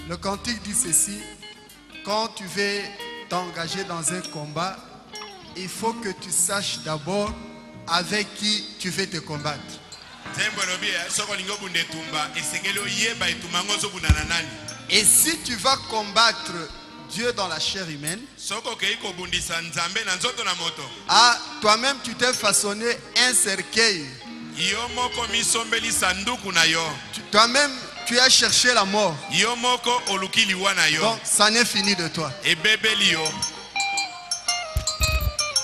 Le cantique dit ceci: quand tu veux t'engager dans un combat, il faut que tu saches d'abord avec qui tu veux te combattre. Et si tu vas combattre Dieu dans la chair humaine, toi-même tu t'es façonné un cercueil. Toi-même tu as cherché la mort. Donc ça n'est fini de toi.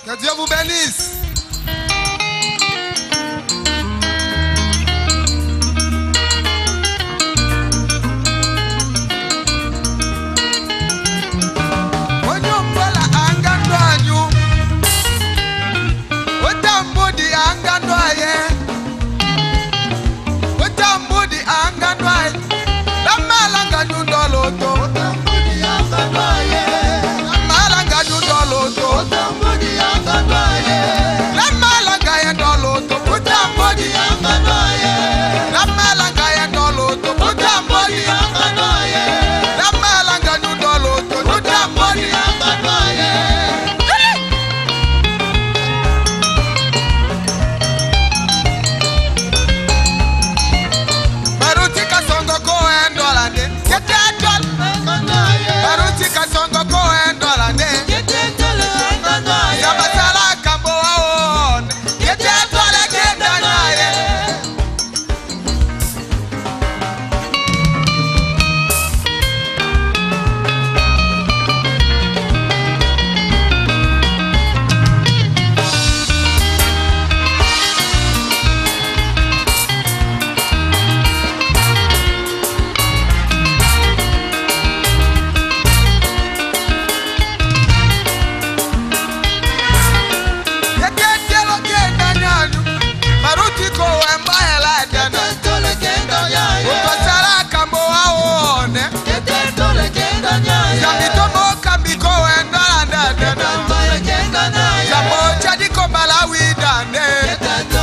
Que Dieu vous bénisse.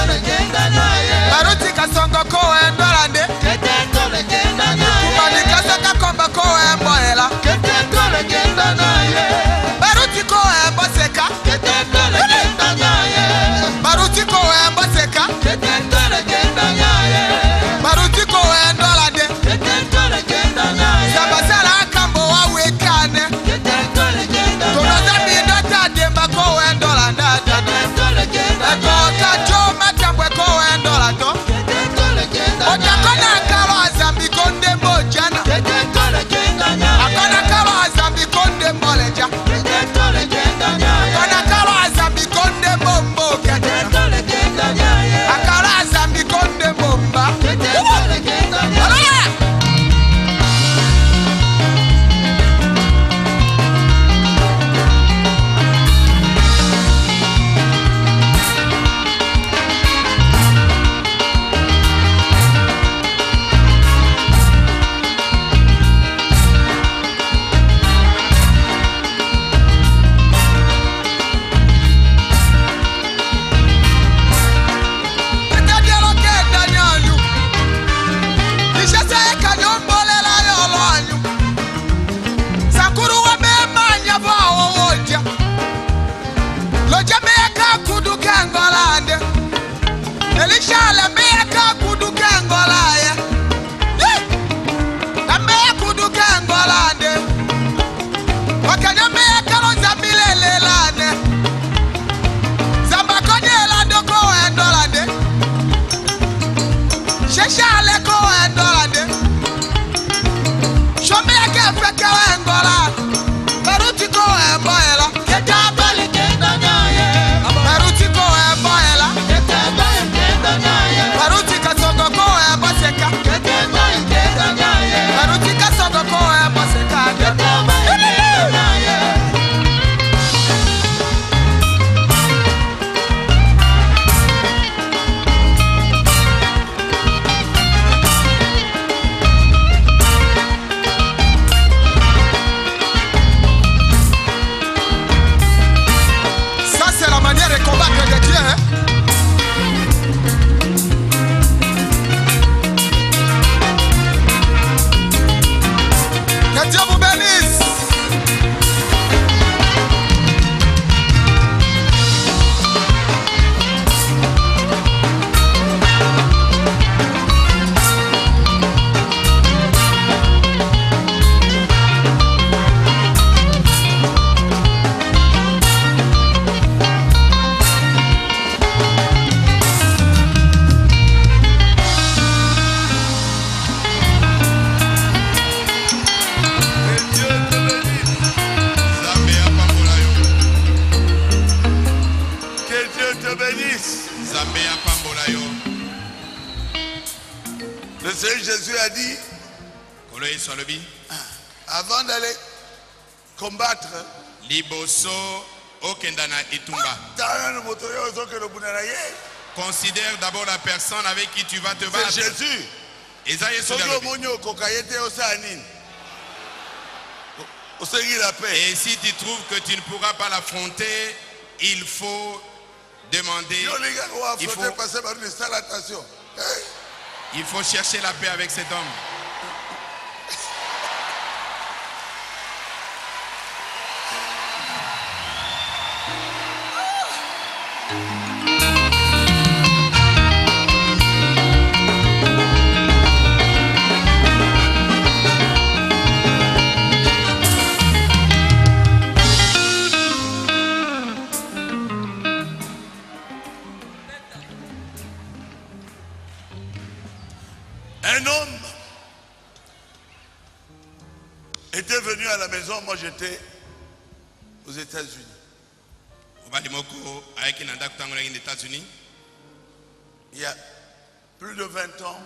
Get Le Seigneur Jésus a dit, avant d'aller combattre, considère d'abord la personne avec qui tu vas te battre. C'est Jésus. Et si tu trouves que tu ne pourras pas l'affronter, il faut demander, il faut chercher la paix avec cet homme. Un homme était venu à la maison, moi j'étais aux États-Unis. Il y a plus de 20 ans,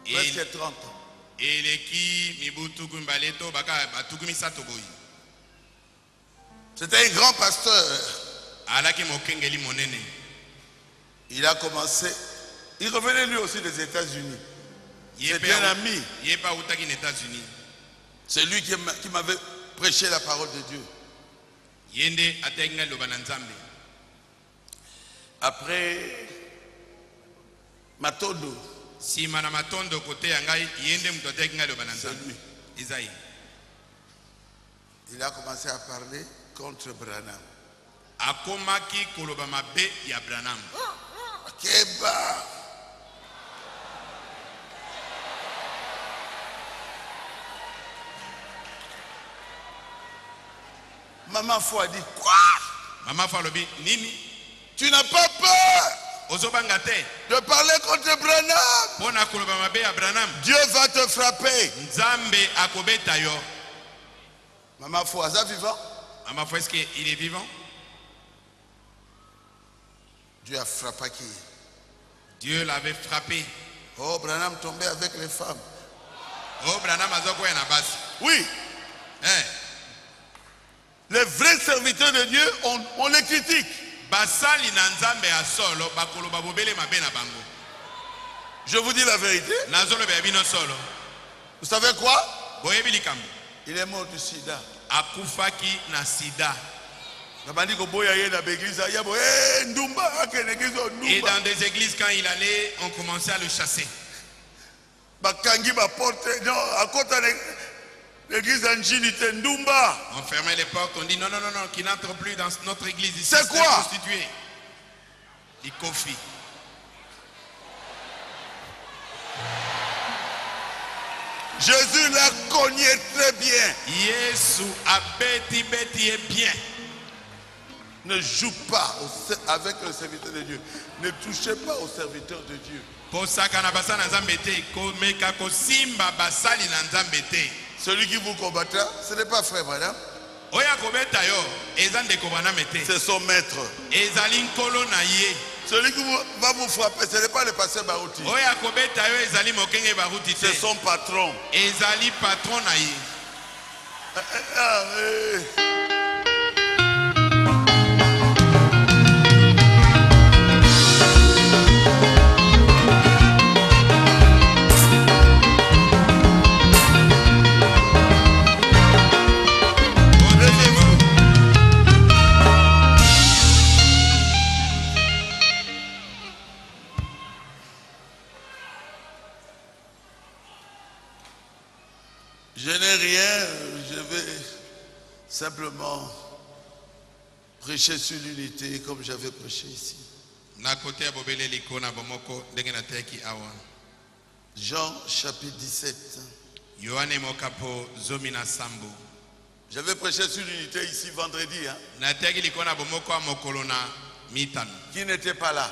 presque 30 ans. C'était un grand pasteur. Il a commencé, il revenait lui aussi des États-Unis. C'était un ami. C'est lui qui m'avait prêché la parole de Dieu. Après Matondo, c'est lui. Il a commencé à parler contre Branham. Keba. Maman Fou a dit, quoi? Maman Fou a dit, Nini? Tu n'as pas peur de parler contre Branham? Dieu va te frapper. Maman Fou, est-ce vivant? Maman Fou, est-ce qu'il est vivant? Dieu a frappé qui? Dieu l'avait frappé. Oh, Branham tombait avec les femmes. Oh, Branham a zoko na basi. Oui. Hein? Les vrais serviteurs de Dieu, on les critique. Je vous dis la vérité. Vous savez quoi? Il est mort du sida. Et dans des églises, quand il allait, on commençait à le chasser. On fermait les portes, on dit non, qu'il n'entre plus dans notre église ici. C'est quoi? Prostitué. Il confie. Jésus l'a cogné très bien. Jésus a bêti est bien. Ne joue pas avec le serviteur de Dieu. Ne touchez pas au serviteur de Dieu. Celui qui vous combattra, ce n'est pas frère madame. C'est son maître. Celui qui va vous frapper, ce n'est pas le pasteur Barouti. C'est son patron. Je n'ai rien, je vais simplement prêcher sur l'unité comme j'avais prêché ici. Jean chapitre 17. J'avais prêché sur l'unité ici vendredi. Hein? Qui n'était pas là?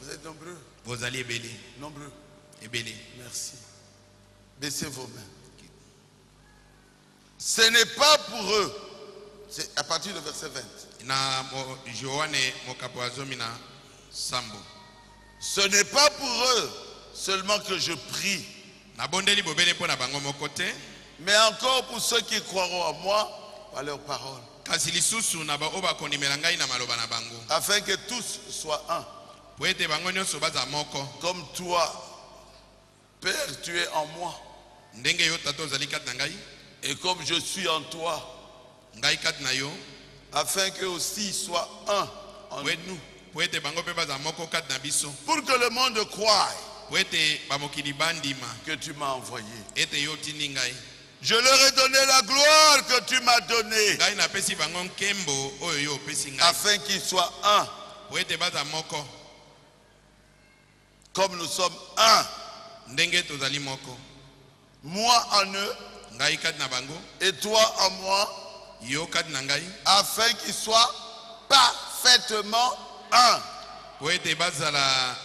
Vous êtes nombreux? Nombreux. Merci. Baissez vos mains. Ce n'est pas pour eux. C'est à partir du verset 20. Ce n'est pas pour eux seulement que je prie, nabondeli bobele mpo na bango moko te, mais encore pour ceux qui croiront en moi par leurs paroles, kasi lisusu na ba oyo bakondimela ngai na maloba na bango, afin que tous soient un. po ete bango nyonso baza moko, Comme toi, Père, tu es en moi, ndenge yo tata ozali kati na ngai, et comme je suis en toi, ngai kati na yo, afin qu'eux aussi soient un en po ete- nous. po ete bango mpe baza moko kati na biso, Pour que le monde croie po ete bamokili bandima que tu m'as envoyé. ete yo otindi ngai. Je leur ai donné la gloire que tu m'as donnée, Ngai napesi bango nkembo oyo yo opesi ngai, afin qu'ils soient un, po ete baza moko comme nous sommes un. ndenge tozali moko, Moi en eux ngai kati na bango, et toi en moi, yo kati na ngai, afin qu'ils soient parfaitement un. po ete bazala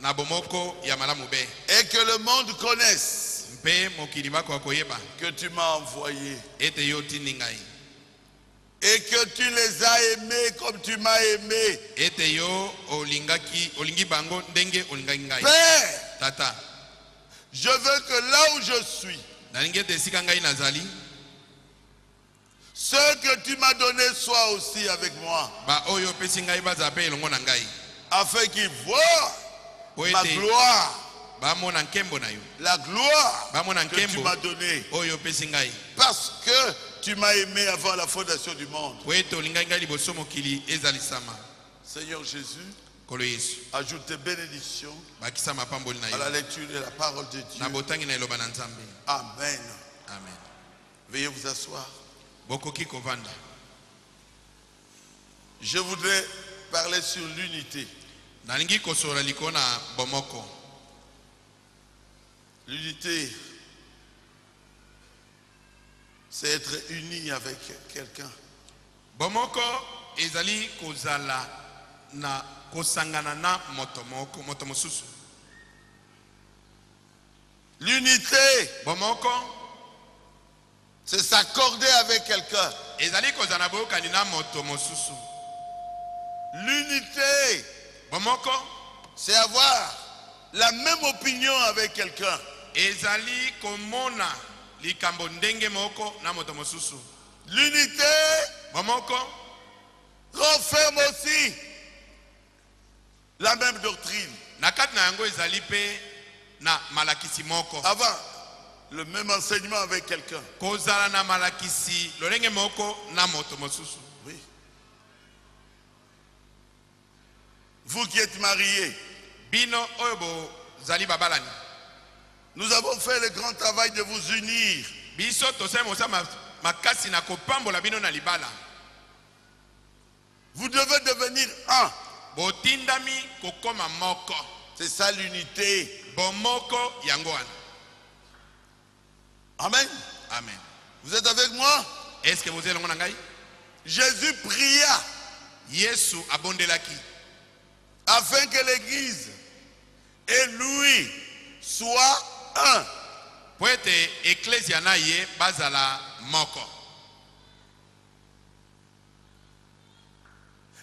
na bomoko ya malamu be, Et que le monde connaisse mpe mokili bakoka koyeba que tu m'as envoyé. ete yo otindi ngai, Et que tu les as aimés comme tu m'as aimé. ete yo olingi bango ndenge olingaki ngai. Père, Tata, je veux que là où je suis, nalingi ete esika ngai nazali, ceux que tu m'as donnés soient aussi avec moi, ba oyo opesi ngai bazala mpe elongo na ngai, afin qu'ils voient po ma ete gloire, bamona nkembo na yo, la gloire bamona que tu nkembo m'as donnée, oyo opesi ngai, parce que tu m'as aimé avant la fondation du monde. po ete olingaki ngai liboso mokili ezalisama. Seigneur Jésus, Kolo Yesu, ajoute tes bénédictions bakisa mapamboli na à la yo, lecture de la parole de Dieu. na botangi na eloba na Nzambe. Amen. Amen. Veuillez vous asseoir. Bokoki kovanda. Je voudrais parler sur l'unité. Nalingi kosola liko na bomoko. L'unité, c'est être uni avec quelqu'un. Bomoko ezali kozala na kosangana na moto moko, moto mosusu. L'unité, Bomoko c'est s'accorder avec quelqu'un. ezali kozala na boyokani na moto mosusu. L'unité, Bomoko c'est avoir la même opinion avec quelqu'un. ezali komona likambo ndenge moko na moto mosusu. L'unité Bomoko renferme aussi la même doctrine. na kati na yango ezali pe na malakisi moko. Avoir le même enseignement avec quelqu'un. Kozala na malakisi lolenge moko na moto mosusu. Oui. Vous qui êtes mariés, Bino oyo bozali babalani, nous avons fait le grand travail de vous unir. biso tosali mosala makasi na kopambola bino na libala. Vous devez devenir un. Botindami kokoma moko. C'est ça l'unité. Bomoko yango wana. Amen. Amen. Vous êtes avec moi? Est-ce que vous êtes longo na ngai? Jésus pria Yesu abondelaki afin que l'église et lui soient un. po ete eklesia na ye bazala moko.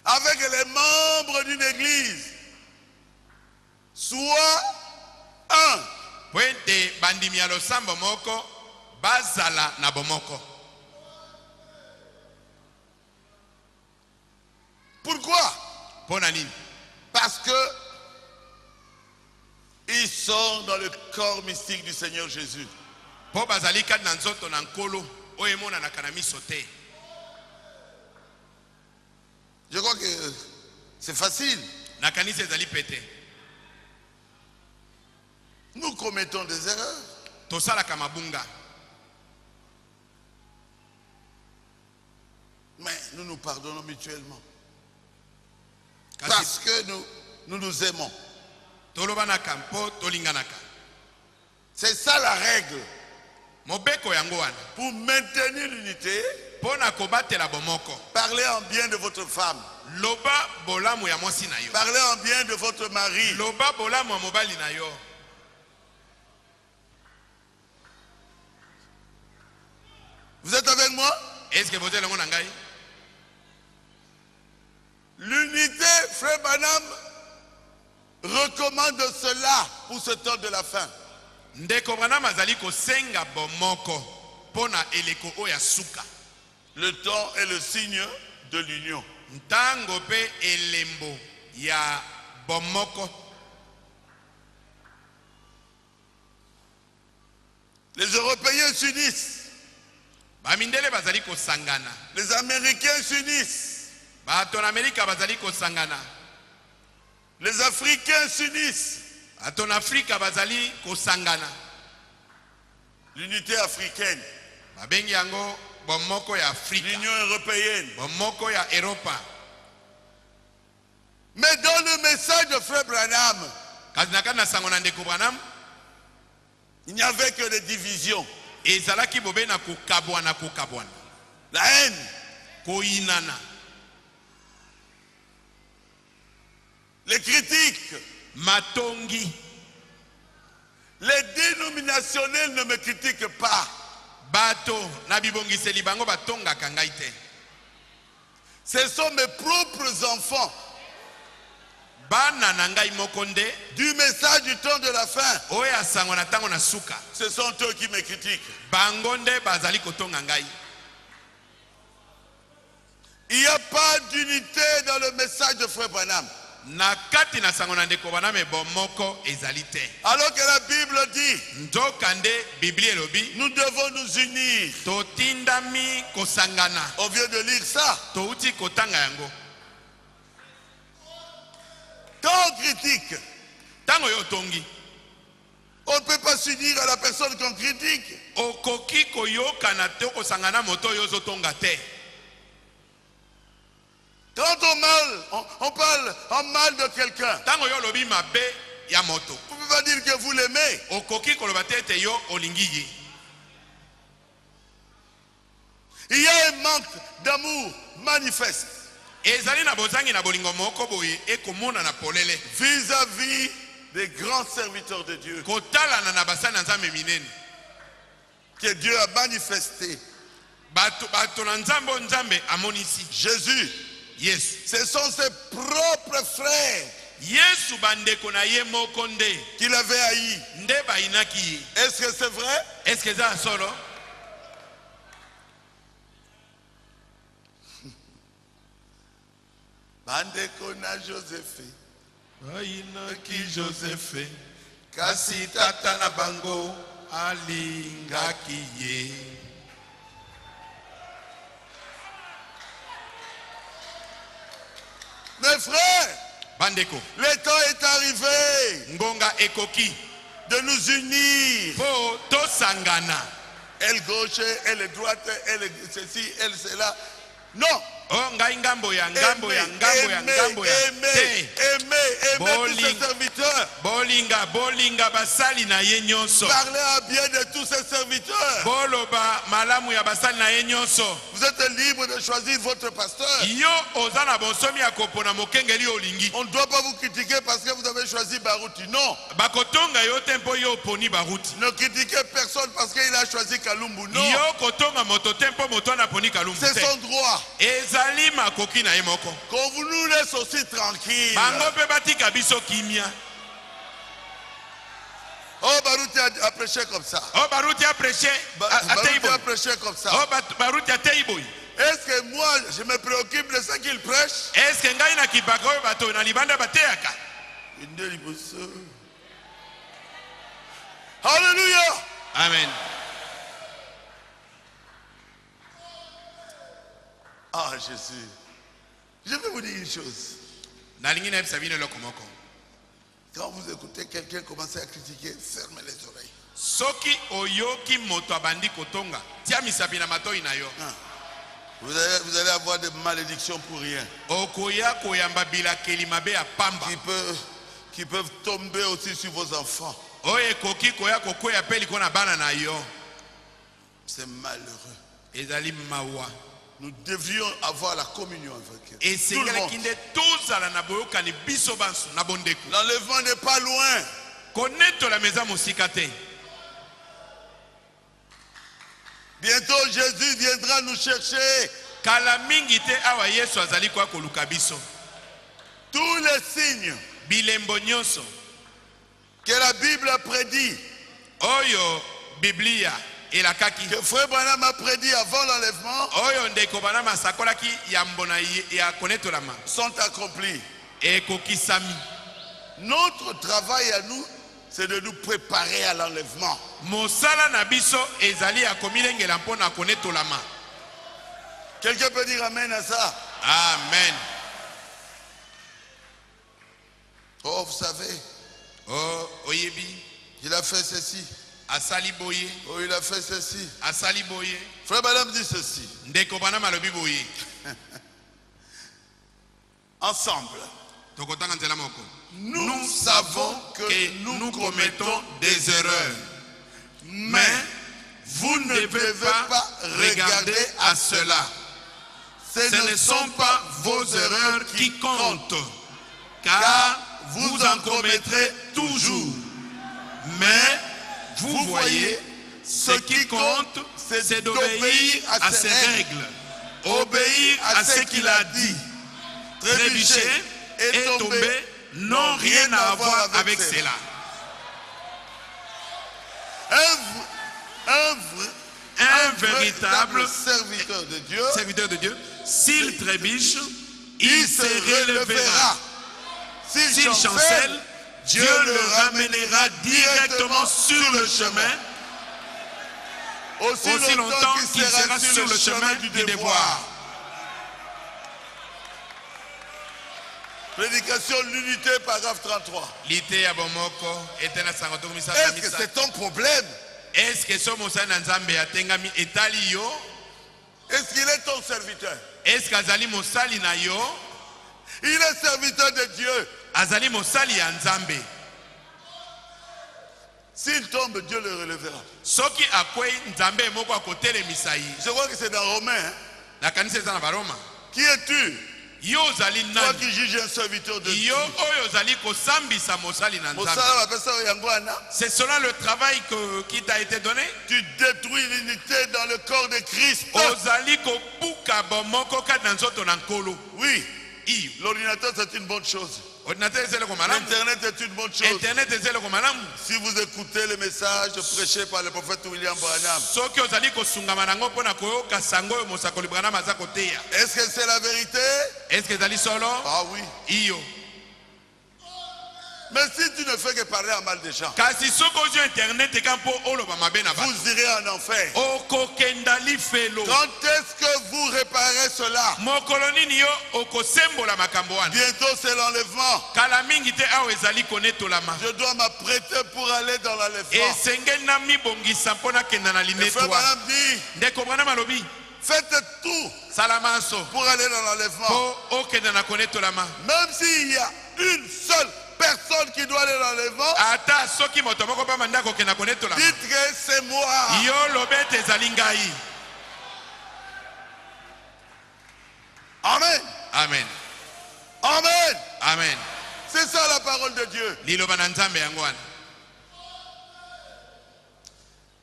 Avec les membres d'une église soient un. Po ete bandimi ya losambo moko bazala na bomoko. Pourquoi? Po na nini? Parce que ils sont dans le corps mystique du Seigneur Jésus. Po bazali kati na nzoto na nkolo oyo emonanaka na miso te. Je crois que c'est facile. Na kanisa ezali pete. Nous commettons des erreurs. Tosalaka mabunga. Mais nous nous pardonnons mutuellement. Kasi Parce que nous nous aimons. tolobanaka mpo tolinganaka. C'est ça la règle. Mobeko yango wana. Pour maintenir l'unité, Mpo na kobatela bomoko. parlez en bien de votre femme. Loba bolamu ya mwasi na yo. Parlez en bien de votre mari. Loba bolamu ya mobali na yo. Vous êtes avec moi? Est-ce que vous êtes longo na ngai? L'unité, frère Branham, recommande cela pour ce temps de la fin. Ndeko Branham azali kosenga bomoko pona eleko oya suka. Le temps est le signe de l'union. Ntango pe elembo ya bomoko. Les Européens s'unissent. Bamindele bazali kosangana. Les Américains s'unissent. Bato na Amerika bazali kosangana. Les Africains s'unissent. Bato na Afrika bazali kosangana. L'unité africaine. Babengi yango bomoko ya Afrika. L'Union européenne. Bomoko ya Europa. Mais dans le message de Frère Branham, Kazinaka na sango na ndeko Branham, il n'y avait que des divisions. ezalaki bobe na kokabwana kokabwana. La haine. Koinana. Les critiques. Matongi. Les dénominationnels ne me critiquent pas. Bato na bibongiseli bango batonga kangai te. Ce sont mes propres enfants. Bana na ngai mokonde Du message du temps de la fin. oya sango na tango na suka. Ce sont eux qui me critiquent. Bangonde bazali kotonga ngai. Il n'y a pas d'unité dans le message de Frère Branham. Na kati na sango na ndeko Branham bomoko ezali te. Alors que la Bible dit, Nzokande Biblie elobi nous devons nous unir. totindami kosangana. On vient de lire ça. Touti kotanga yango. Quand on critique, Tango yo tongi. on ne peut pas s'unir à la personne qu'on critique. Okoki koyoka na te kosangana moto yo zotonga te. Quand on parle en mal de quelqu'un, Tango yo lobi mabe ya moto. vous ne pouvez pas dire que vous l'aimez. Okoki koloba te ete yo olingi ye. Il y a un manque d'amour manifeste Ezali na bozangi na bolingo moko boye ekomona na polele. vis-à-vis des grands serviteurs de Dieu Kotalana na basana nzambe minene. que Dieu a manifesté. Bato na nzambo nzambe amonisi. Jésus, Yesu. ce sont ses propres frères Yesu bandeko na ye moko nde. qu'il avait haïs. Nde bainaki ye. Est-ce que c'est vrai? Est-ce que ça solo? Bandeko na Joseph, Bainaki Joseph. kasi Tata na bango alingaki ye. mes frères, Bandeko. le temps est arrivé Ngonga ekoki. de nous unir. Po tosangana. Elle gauche, elle droite, elle ceci, elle cela. Non. Oh ngai ngambo ya ngambo ya ngambo ya ngambo ya. Aimer tous ses serviteurs. Bolinga basali na ye nyonso. Parlez à bien de tous ses serviteurs. Boloba malamu ya basali na ye nyonso. Vous êtes libre de choisir votre pasteur. Yo ozana bosomi ya kopona mokengeli olingi. On ne doit pas vous critiquer parce que vous avez choisi Barouti. Non. Bakotonga yo tempo yo poni baruti. Ne critiquez personne parce qu'il a choisi Kalumbu. Non. Yo kotonga moto tempo moto na poni kalumbu. C'est son droit. Ezali makoki na ye moko. Qu'on vous nous laisse aussi tranquille. Bango pe batika biso kimia. Oh, Barouti a prêché comme ça. Oh baruti a prêché a Barouti teiboy. a prêché comme ça. Oh baruti a teiboy. Est-ce que moi, je me préoccupe de ce qu'il prêche? Est-ce que ngai na kibako oyo bato na libanda bateyaka? Alléluia. Amen. Ah, Jésus. Je vais vous dire une chose. Nalingi na yebisa bino eloko moko. Quand vous écoutez quelqu'un commencer à critiquer, fermez les oreilles. Soki oyoki moto abandi kotonga, tia misapi na matoi na yo. Vous allez avoir des malédictions pour rien. Okoya koyamba bilakeli mabe ya pamba. Qui peuvent tomber aussi sur vos enfants. Oye koki koya kokoya pe liko na bana na yo. C'est malheureux. Ezali mawa. Nous devrions avoir la communion avec eux. Et Tout le monde. L'enlèvement n'est pas loin. Connaître la maison musikate. Bientôt Jésus viendra nous chercher. Kala mingi te awa Yesu azali kwa koluka biso. Tous les signes bilembo nyonso que la Bible a prédit, oyo Biblia elakaki, que Frère Branham a prédit avant l'enlèvement, oyo ndeko Branham asakolaki ya mbona ya konetolama sont accomplis. ekokisami. Notre travail à nous, c'est de nous préparer à l'enlèvement. Mosala na biso ezali ya komilengela mpona konetolama. Quelqu'un peut dire amen à ça? Amen. Oh, vous savez, Oh, oyebi, il a fait ceci. asali boye, Oh, il a fait ceci. asali boye. Frère Branham dit ceci. Ndeko Branham alobi boye. Ensemble, Tokotanga nzela moko. nous savons que nous commettons des erreurs. Mais vous ne devez pas regarder à cela. Ce ne sont pas vos erreurs qui comptent, car vous en commettrez toujours. Mais vous voyez, ce qui compte, c'est d'obéir à ses règles, obéir à ce qu'il a dit. Trébucher et tomber n'ont rien à voir avec cela. Un véritable serviteur de Dieu, serviteur de Dieu, s'il trébuche, il se relèvera. S'il chancelle, Dieu le ramènera directement sur le chemin, aussi longtemps qu'il sera sur le chemin du devoir. Prédication l'unité, paragraphe 33. Est-ce que c'est ton problème? Est-ce que son mosala nzambe atengami etali yo? Est-ce qu'il est ton serviteur? Est-ce qu'azali mosali na yo? Il est serviteur de Dieu. Azali mosali ya nzambe. S'il tombe, Dieu le relèvera. Soki akwei nzambe moko akotelemisa ye. Je crois que c'est dans Romains. Hein? Na kanisa eza na Baroma. Qui es-tu? Yo zali Toi nani? qui juges un serviteur de Dieu. Yo oyo zali kosambisa mosali na nzambe. C'est cela le travail qui t'a été donné. Tu détruis l'unité dans le corps de Christ. Ozali kobuka bomoko kati na nzoto na nkolo. Oui. L'ordinateur c'est une bonne chose. Internet est une bonne chose. Si vous écoutez le message prêché par le prophète William Branham, est-ce que c'est la vérité? Ah oui. Mais si tu ne fais que parler à mal des gens, vous irez en enfer. Quand est-ce que vous réparez cela? Bientôt c'est l'enlèvement. Je dois m'apprêter pour aller dans l'enlèvement. Le frère Branham dit, faites tout pour aller dans l'enlèvement. Même s'il y a une seule personne qui doit aller dans l'enlèvement, dites que c'est moi. Amen. Amen. Amen. Amen. C'est ça la parole de Dieu.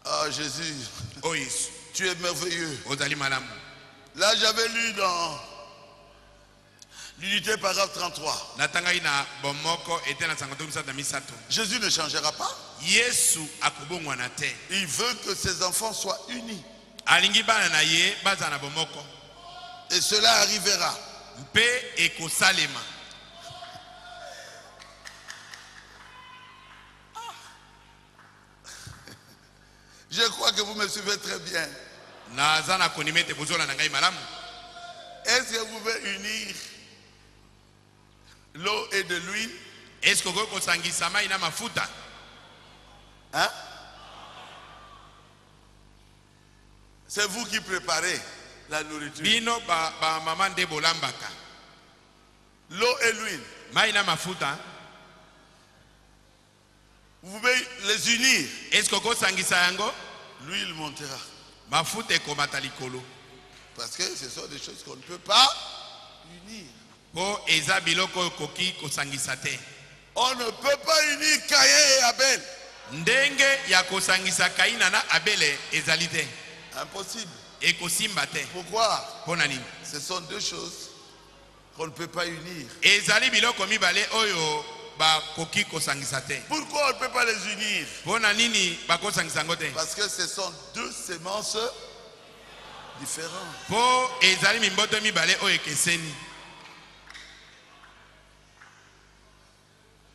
Ah Jésus, tu es merveilleux. Là j'avais lu dans l'unité paragraphe 33. Jésus ne changera pas. Il veut que ses enfants soient unis. Et cela arrivera. Je crois que vous me suivez très bien. Est-ce que vous pouvez unir l'eau et de l'huile? Hein? C'est vous qui préparez la nourriture. L'eau et l'huile. Vous pouvez les unir. L'huile montera. Parce que ce sont des choses qu'on ne peut pas unir. On ne peut pas unir Caïn et Abel. Impossible. Pourquoi? Ce sont deux choses qu'on ne peut pas unir. Pourquoi on ne peut pas les unir? Parce que ce sont deux semences différentes.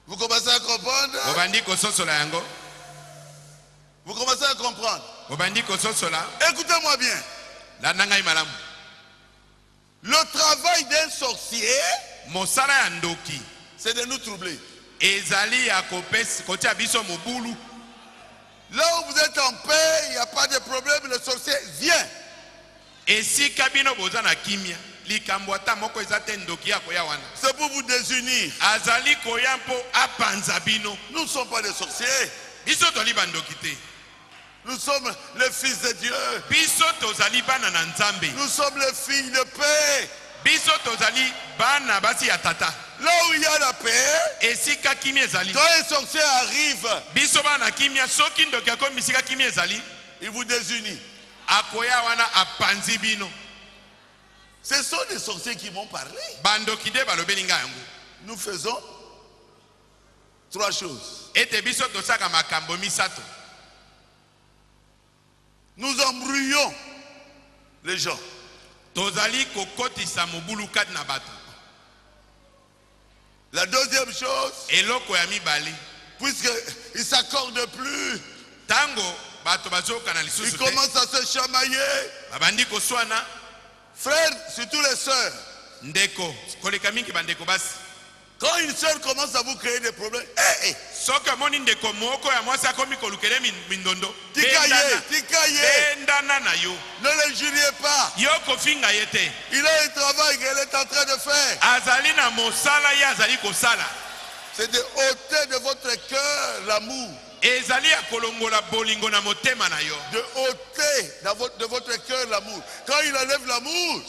Vous commencez à comprendre? Vous commencez à comprendre? Écoutez-moi bien. Le travail d'un sorcier, c'est de nous troubler. Là où vous êtes en paix, il n'y a pas de problème, le sorcier vient. C'est pour vous désunir. Nous ne sommes pas des sorciers. Nous sommes les fils de Dieu. Nous sommes les filles de paix. Là où il y a la paix, quand un sorcier arrive, il vous désunit. Ce sont des sorciers qui m'ont parlé. Nous faisons trois choses. Nous embrouillons les gens. La deuxième chose, puisqu'ils ne s'accordent plus, ils commencent à se chamailler. Frères, surtout les sœurs. Quand une sœur commence à vous créer des problèmes, ne les juriez pas. Il a un travail qu'elle est en train de faire. C'est de ôter de votre cœur l'amour. De ôter de votre cœur l'amour. Quand il enlève l'amour,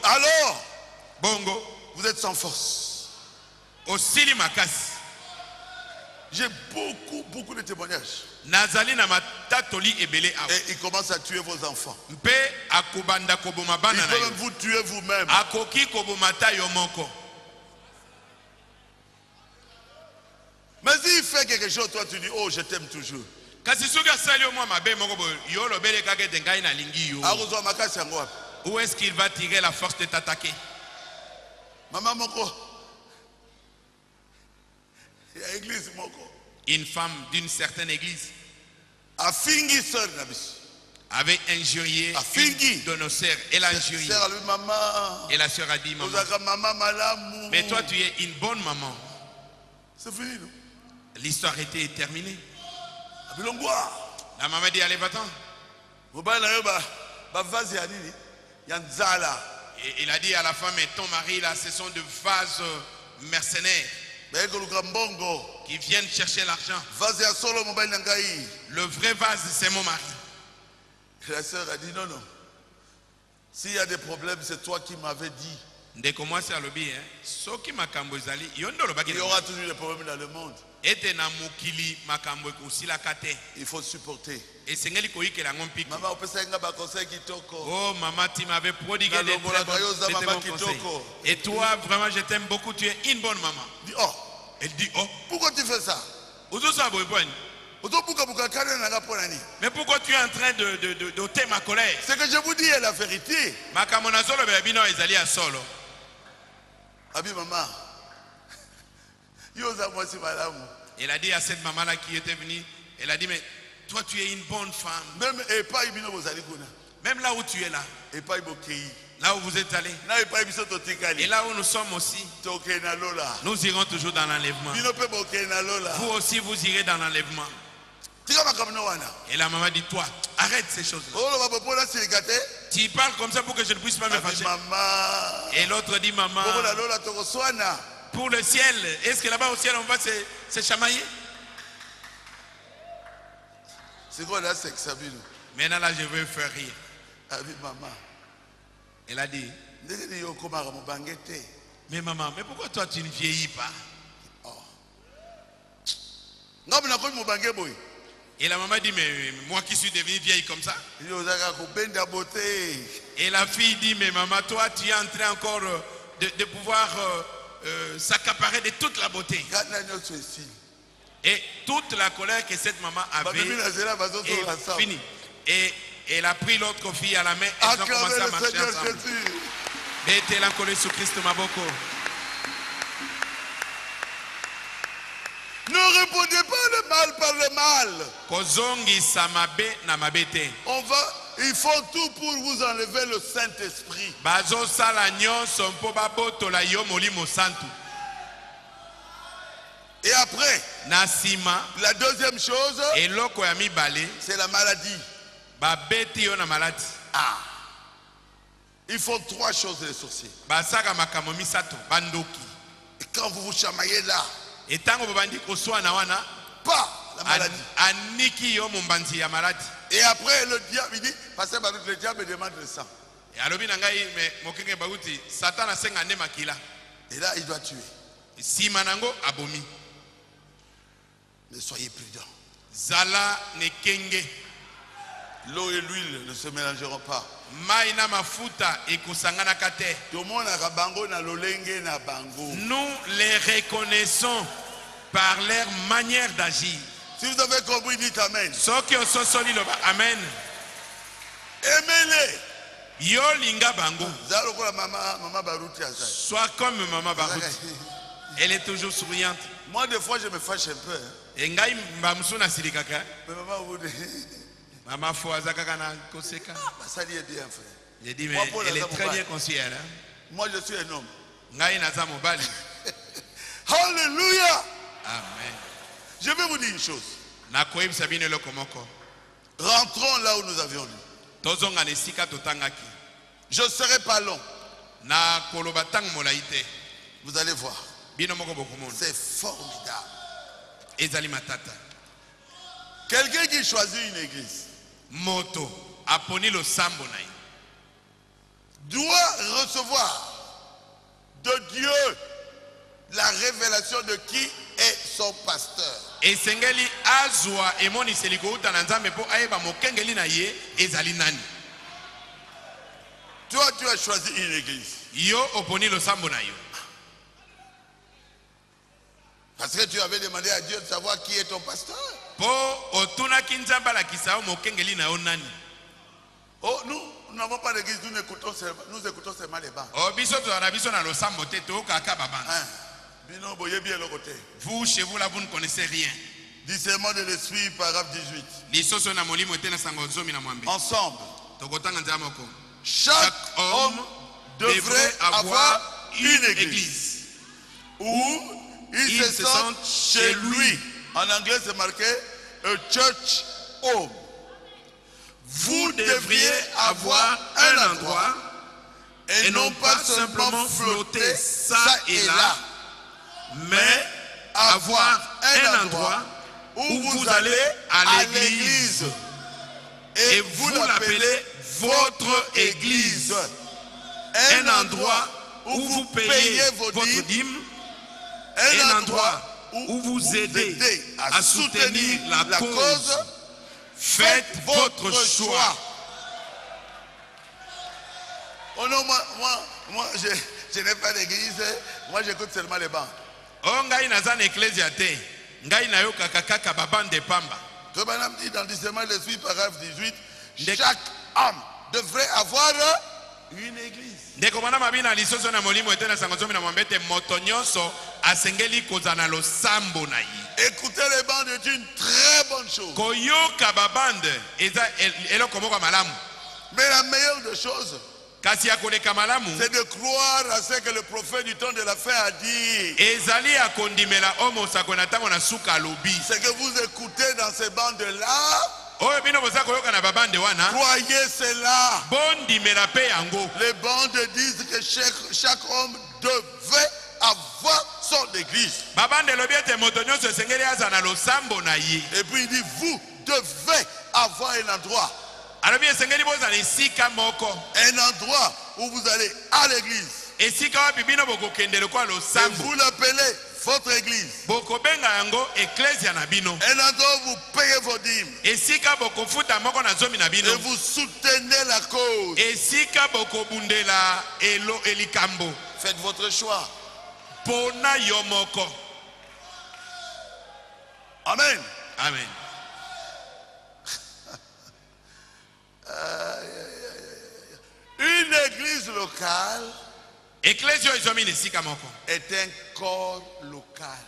alors vous êtes sans force. J'ai beaucoup de témoignages. Et il commence à tuer vos enfants. Il peut même vous tuer vous-même. Mais s'il fait quelque chose, toi tu dis, oh je t'aime toujours. Où est-ce qu'il va tirer la force de t'attaquer? Maman Moko. Il y a église Moko. Une femme d'une certaine église avait injurié une de nos sœurs. Elle a injurié. Et la sœur a dit, maman, mais toi tu es une bonne maman. C'est fini, non? L'histoire était terminée. La maman dit, allez, va-t'en. Et il a dit à la femme, mais ton mari là, ce sont de vases mercenaires qui viennent chercher l'argent. Le vrai vase, c'est mon mari. La sœur a dit, non. S'il y a des problèmes, c'est toi qui m'avais dit. Il y aura toujours des problèmes dans le monde. Il faut supporter. Maman, oh maman, tu m'avais prodigué des très bons conseils. Et toi, vraiment, je t'aime beaucoup, tu es une bonne maman. Elle dit, oh, pourquoi tu fais ça? Mais pourquoi tu es en train d'ôter ma colère? Ce que je vous dis est la vérité. Abi maman. Elle a dit à cette maman-là qui était venue, elle a dit, mais toi tu es une bonne femme. Même là où tu es là. Là où vous êtes allé. Et là où nous sommes aussi. Nous irons toujours dans l'enlèvement. Vous aussi vous irez dans l'enlèvement. Et la maman dit, toi, arrête ces choses-là. Tu parles comme ça pour que je ne puisse pas me fâcher. Et l'autre dit, maman, pour le ciel, est-ce que là-bas au ciel on va se chamailler? Maintenant là je veux faire rire. Elle a dit, mais maman, mais pourquoi toi tu ne vieillis pas? Et la maman dit, mais moi qui suis devenue vieille comme ça? Et la fille dit, mais maman, toi tu es en train encore de pouvoir s'accaparer de toute la beauté. Et toute la colère que cette maman avait est finie. Et elle a pris l'autre fille à la main et ils ont commencé à marcher ensemble. Ne répondez pas le mal par le mal. Ils font tout pour vous enlever le Saint-Esprit. Et après, la deuxième chose, c'est la maladie. Ils font trois choses, les sorciers. Et quand vous vous chamaillez là, pas la maladie. Et après, le diable, il dit, Pasteur Baruch, le diable demande le sang. Et là, il doit tuer. Mais soyez prudents. L'eau et l'huile ne se mélangeront pas. Nous les reconnaissons par leur manière d'agir. Si vous avez compris, dites Amen. Amen. Aimez-les. Sois comme Maman Baruch. Elle est toujours souriante. Moi, des fois, je me fâche un peu. Mais maman, vous dites. Maman, ça dit bien, frère. J'ai dit, mais elle est très bien conseillère. Moi, je suis un homme. Alléluia. Amen. Je vais vous dire une chose. Rentrons là où nous avions lu. Je ne serai pas long. Vous allez voir. C'est formidable. Quelqu'un qui choisit une église doit recevoir de Dieu la révélation de qui est son pasteur. Toi, tu as choisi une église. Parce que tu avais demandé à Dieu de savoir qui est ton pasteur. Oh, nous n'avons pas d'église, nous écoutons seulement les bancs. Vous, chez vous, là, vous ne connaissez rien. Discernement de l'esprit, paragraphe 18. Ensemble. Chaque homme devrait avoir une église où il se sent chez lui. En anglais, c'est marqué a church home. Vous devriez avoir un endroit et non pas simplement flotter ça et là, mais avoir un endroit où vous allez à l'église et vous l'appelez votre église. Un endroit où vous payez votre dîme, un endroit où vous aidez à soutenir la cause. Faites votre choix. Oh non, moi je n'ai pas d'église, moi j'écoute seulement les bancs. Oh, ngai nazana ecclesia te. Ngai nayo kakaka babande pamba. Que madame dit dans le discernement de l'esprit, paragraphe 18, chaque homme devrait avoir une église. Ndeko bana mabina lisoso na molimo etena sangozomi na mwambete motonyoso asengeli kozana lo sambo na yi. Écouter les bandes est une très bonne chose. Koyoka babande eza eloko moko malamu. Mais la meilleure des choses, kasi ya koleka malamu, c'est de croire à ce que le prophète du temps de la fin a dit. Ezali akondimela omo sakona tango na suka lobi. C'est que vous écoutez dans ces bandes là. Croyez cela. Les bandes disent que chaque homme devait avoir son église. Et puis il dit, vous devez avoir un endroit. Un endroit où vous allez à l'église. Et vous l'appelez votre église. Un endroit où vous payez vos dîmes. Et vous soutenez la cause. Faites votre choix. pona yomoko. Amen. Amen. Une église locale est un corps local.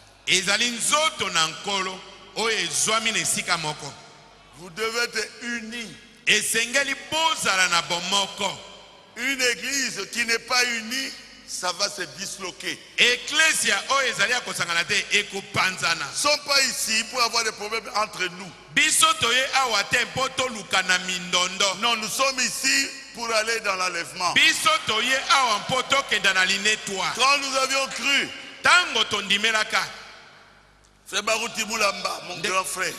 Vous devez être unis. Une église qui n'est pas unie, ça va se disloquer. Ils ne sont pas ici pour avoir des problèmes entre nous. Non, nous sommes ici pour aller dans l'enlèvement. Quand nous avions cru, Frère Baruti Moulamba, mon grand frère,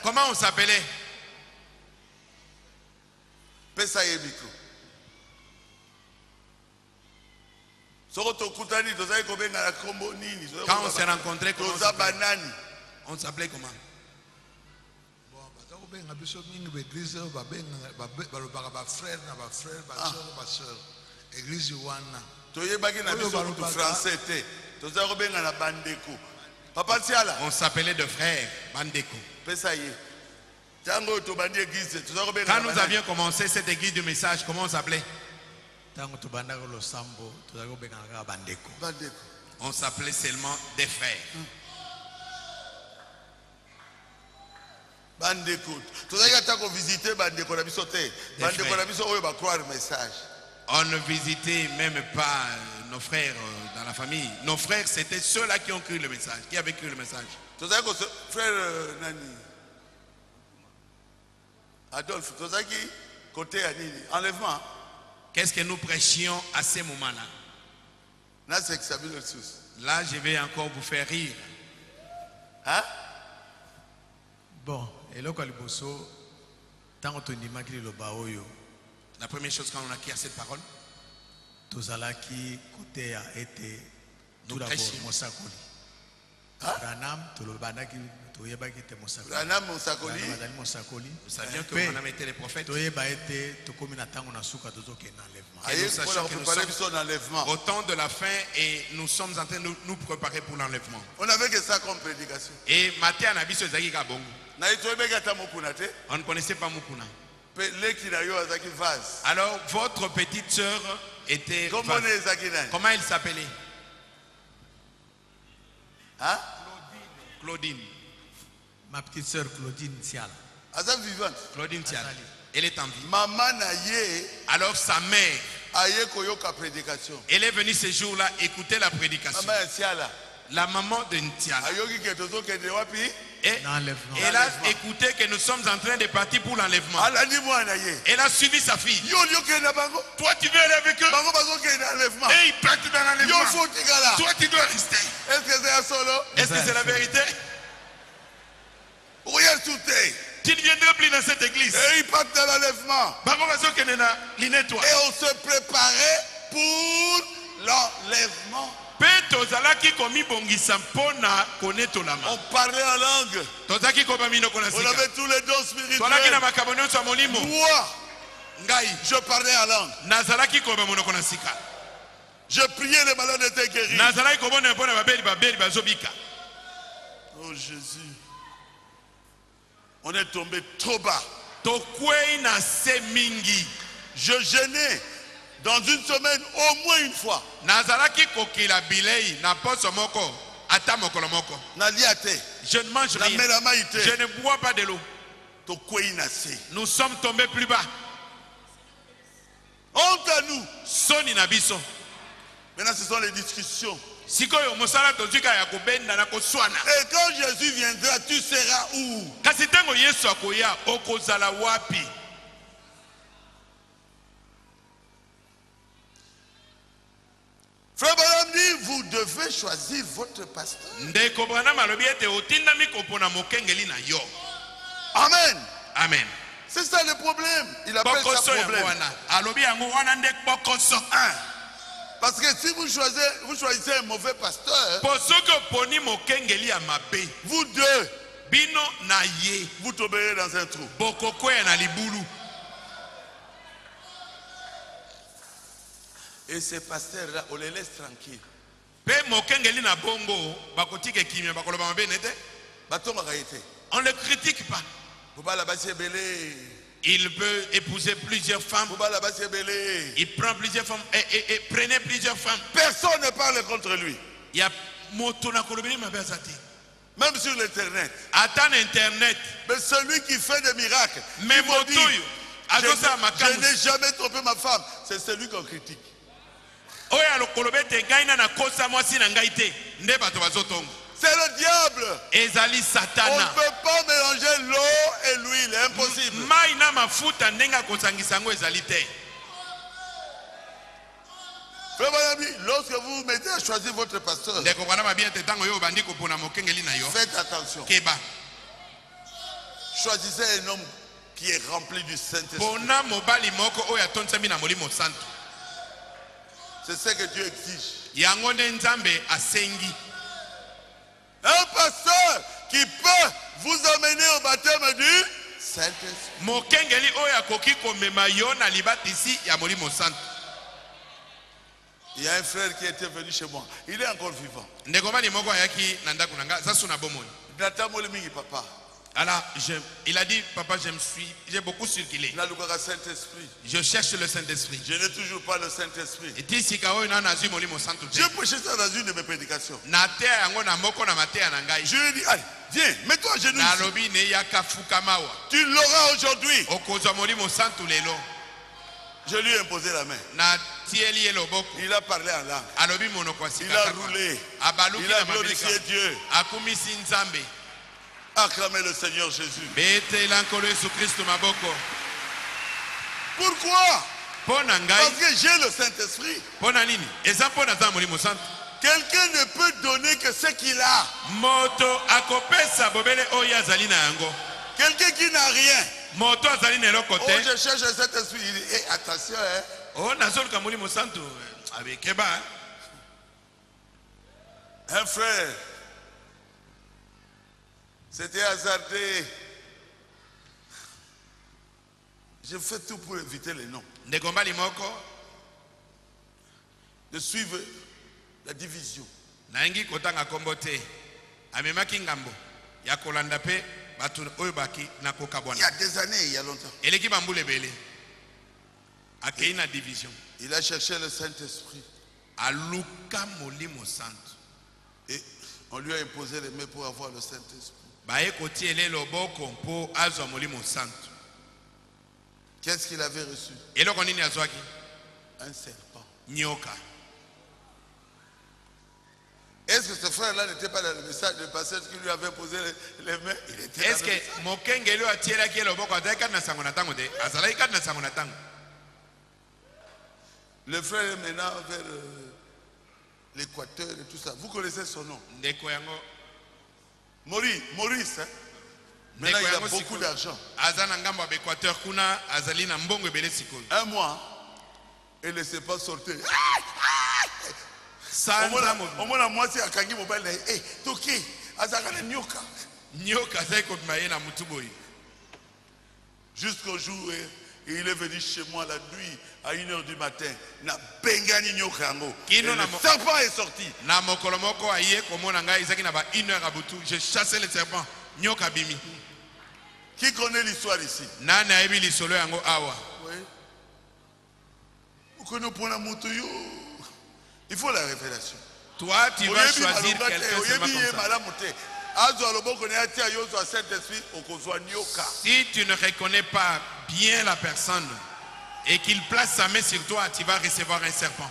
comment on s'appelait? Quand on s'est rencontrés, on s'appelait comment? On s'appelait de frères, Bandeko. Quand nous avions commencé cette église du message, comment on s'appelait? On s'appelait seulement des frères. On ne visitait même pas nos frères dans la famille. Nos frères, c'était ceux-là qui ont cru le message, qui avaient cru le message. Frère Nani Adolphe, côté enlèvement. Qu'est-ce que nous prêchions à ces moments-là? Là, je vais encore vous faire rire. Hein? Bon, et là, quand la première chose quand on a acquis cette parole, nous prêchions. Nous savions que Branham était le prophète. Et nous sachions que nous sommes au temps de la fin et nous sommes en train de nous préparer pour l'enlèvement. On n'avait que ça comme prédication. Et Matthieu Nabiso Zaki Kabongo. On ne connaissait pas Mukuna. Alors votre petite sœur était vase. Comment elle s'appelait? Hein? Claudine. Ma petite sœur Claudine Tiala. Claudine Tiala. Elle est en vie. Maman Naye. Alors sa mère. Aye koyoka prédication. Elle est venue ce jour-là écouter la prédication. Maman Tiala. La maman de Ntiala. Et elle a écouté que nous sommes en train de partir pour l'enlèvement. Elle a suivi sa fille. Toi tu veux aller avec eux. Et ils partent dans l'enlèvement. Toi tu dois rester. Est-ce que c'est la vérité? Tu ne viendras plus dans cette église. Et ils partent dans l'enlèvement. Et on se préparait pour l'enlèvement. On parlait en langue. On avait tous les dons spirituels. Moi, je parlais en langue. Je priais, les malades étaient guéris. Oh Jésus. On est tombé trop bas. Je gênais dans une semaine au moins une fois. Je ne mange rien. Je ne bois pas de l'eau. Nous sommes tombés plus bas. Honte à nous. Maintenant ce sont les discussions. Et quand Jésus viendra, tu seras où? Frère Branham dit, vous devez choisir votre pasteur. Amen. Amen. C'est ça le problème. Il appelle ça problème. Parce que si vous choisissez un mauvais pasteur, vous deux, vous tomberez dans un trou. Et ces pasteurs-là, on les laisse tranquilles. On ne le critique pas. Il peut épouser plusieurs femmes. Il prend plusieurs femmes et prenait plusieurs femmes. Personne ne parle contre lui. Il y a même sur l'internet. Attends internet. Mais celui qui fait des miracles. Mais je n'ai jamais trompé ma femme. C'est celui qu'on critique. C'est le diable. On ne peut pas mélanger l'eau et l'huile. Impossible. Lorsque vous vous mettez à choisir votre pasteur, faites attention. Choisissez un homme qui est rempli du Saint-Esprit. C'est ce que Dieu exige. Un pasteur qui peut vous amener au baptême du Saint-Esprit. Il y a un frère qui était venu chez moi. Il est encore vivant. Nathan Molemingi, papa. Alors, il a dit, papa, j'ai beaucoup circulé. Je cherche le Saint-Esprit. Je n'ai toujours pas le Saint-Esprit. J'ai prêché ça dans une de mes prédications. Je lui ai dit, allez, viens, mets-toi à genoux. Tu l'auras aujourd'hui. Je lui ai imposé la main. Il a parlé en langue. Il a roulé. Il a glorifié Dieu. Acclamez le Seigneur Jésus. Pourquoi? Parce que j'ai le Saint-Esprit. Quelqu'un ne peut donner que ce qu'il a. Quelqu'un qui n'a rien. Oh, je cherche le Saint-Esprit. Il dit, hey, attention, hein. Un frère, c'était hasardé. Je fais tout pour éviter les noms. De suivre la division. Il y a des années, il y a longtemps. Il a cherché le Saint-Esprit. Et on lui a imposé les mains pour avoir le Saint-Esprit. Qu'est-ce qu'il avait reçu? Un serpent. Est-ce que ce frère-là n'était pas dans le message de passage qui lui avait posé les mains? Il était dans le frère est maintenant vers l'Équateur et tout ça. Vous connaissez son nom? Maurice. Hein? Maintenant il a beaucoup d'argent. Un mois, il ne sait pas sortir. Au moins, moi, c'est à Kangi Mobile. Eh, Toki, Azakane Nyoka. Jusqu'au jour où il est venu chez moi la nuit à 1h du matin. Na Bengani Nyokango. Le serpent est sorti. J'ai chassé le serpent. Qui connaît l'histoire ici? Oui. Il faut la révélation. Toi, tu vas choisir quelqu'un. Si tu ne reconnais pas bien la personne et qu'il place sa main sur toi, tu vas recevoir un serpent.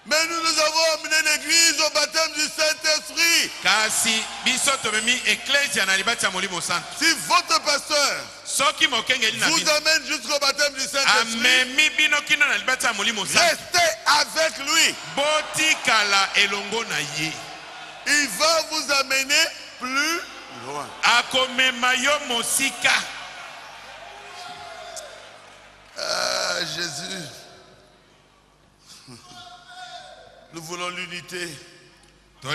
Mais nous avons amené l'église au baptême du Saint-Esprit. Si votre pasteur vous amène jusqu'au baptême du Saint-Esprit, restez avec lui. Il va vous amener plus loin. Ah, Jésus. Nous voulons l'unité. Pour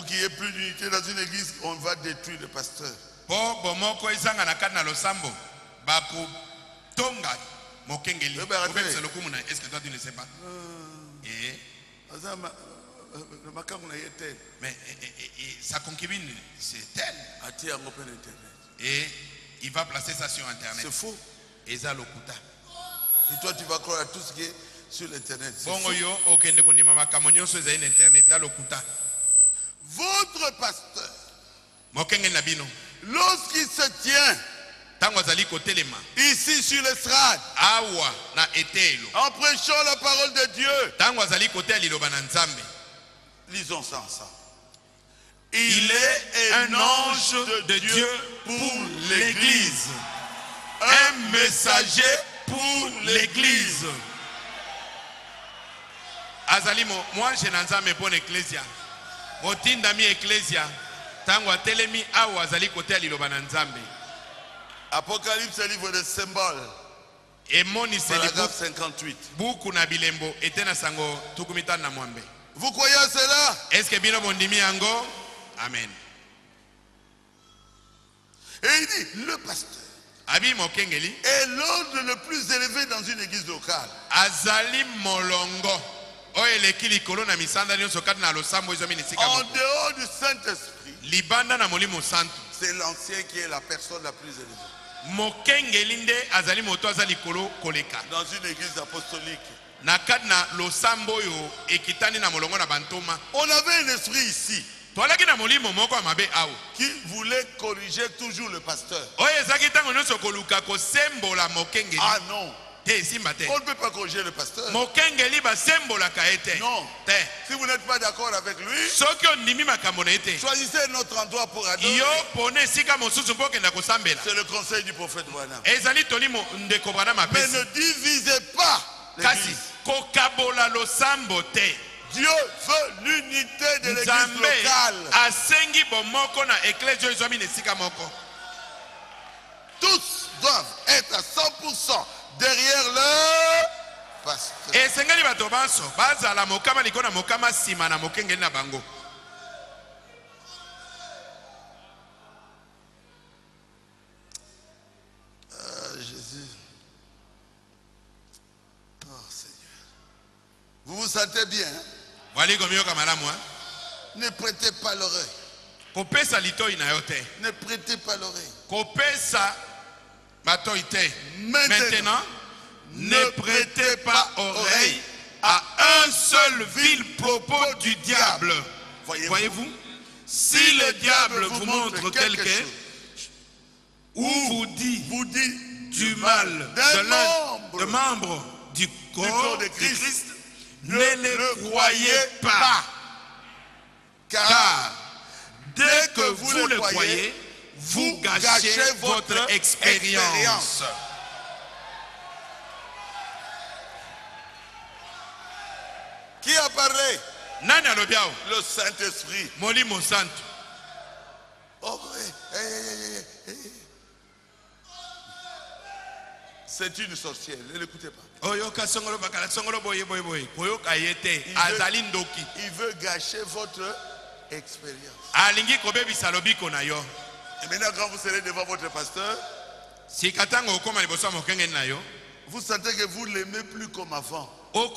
qu'il y ait plus d'unité dans une église, on va détruire le pasteur. Mokengeli. Est-ce que toi tu ne sais pas? Mais sa concubine, c'est elle. Et il va placer ça sur Internet. C'est faux. Et ça l'okuta. Et toi tu vas croire à tout ce qui est sur l'internet. Votre pasteur, lorsqu'il se tient ici sur l'estrade, en prêchant la parole de Dieu, lisons ça ensemble. Il est un ange de Dieu pour l'Église, un messager pour l'Église. Azalimo, moi je n'enzame pour l'Ecclésia. Motindami Ecclésia. Tango atelemi awa azali kote liloba na Nzambe. Apocalypse, livre de symboles. Et moni paragraphe 58. Buku na bilembo etena sango tukumita na mwambe. Vous croyez à cela? Est-ce que bino bondimi yango? Amen. Et il dit, le pasteur Abi Mokengeli est l'ordre le plus élevé dans une église locale. Azali molongo. En dehors du Saint-Esprit, c'est l'ancien qui est la personne la plus élevée. Dans une église apostolique, on avait un esprit ici qui voulait corriger toujours le pasteur. Ah non, on ne peut pas corriger le pasteur. Non. Si vous n'êtes pas d'accord avec lui, choisissez un autre endroit pour adorer. C'est le conseil du prophète Branham. Mais ne divisez pas l'église. Dieu veut l'unité de l'église locale. Tous doivent être à 100% derrière le pasteur. Jésus. Oh Seigneur. Vous vous sentez bien? Ne prêtez pas l'oreille. Ne prêtez pas l'oreille. Maintenant, ne prêtez pas oreille à un seul vil propos du diable. Voyez-vous, si le diable vous montre quelque chose ou vous dit du mal d'un membre du corps de Christ, ne le croyez pas. Car dès que vous le croyez, vous gâchez votre expérience. Qui a parlé? Nani alobiao? Le Saint-Esprit. Molimo Santo. Oh, c'est une sorcière, ne l'écoutez pas. Il veut gâcher votre expérience. Et maintenant, quand vous serez devant votre pasteur, vous sentez que vous ne l'aimez plus comme avant. Est-ce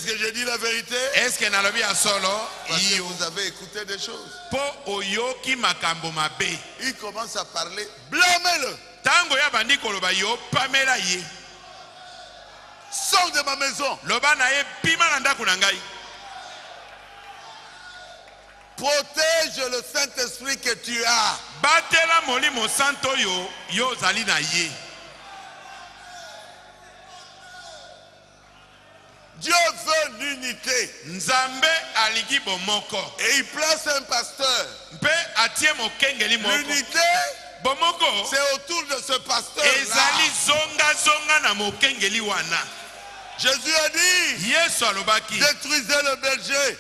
que j'ai dit la vérité? Parce que vous avez écouté des choses. Il commence à parler, blâmez-le. Sors de ma maison. Protège le Saint-Esprit que tu as. Dieu veut l'unité. Et il place un pasteur. L'unité, c'est autour de ce pasteur-là. Jésus a dit, détruisez le berger.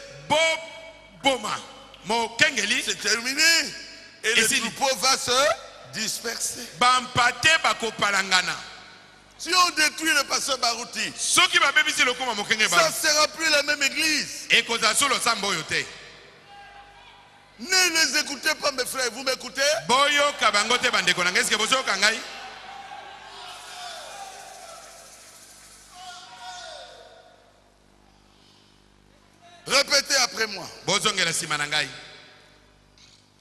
C'est terminé. Et le troupeau va se disperser. Si on détruit le pasteur Barouti, ça ne sera plus la même église. Ne les écoutez pas, mes frères. Vous m'écoutez? Boyo kabangote bandeko na ngeske bozo kangai. Répétez après moi. Bozongela simanangai.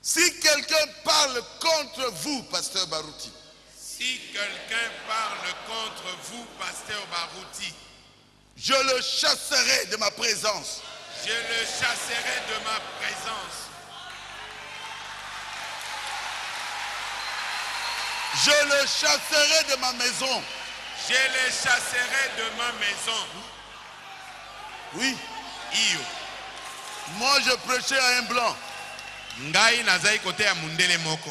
Si quelqu'un parle contre vous, pasteur Barouti, Si quelqu'un parle contre vous, pasteur Barouti, je le chasserai de ma présence. je le chasserai de ma présence. Je le chasserai de ma maison. Je le chasserai de ma maison. Oui. Iyo. Moi, je prêchais à un blanc. Ngai nazai kote ya mundele moko.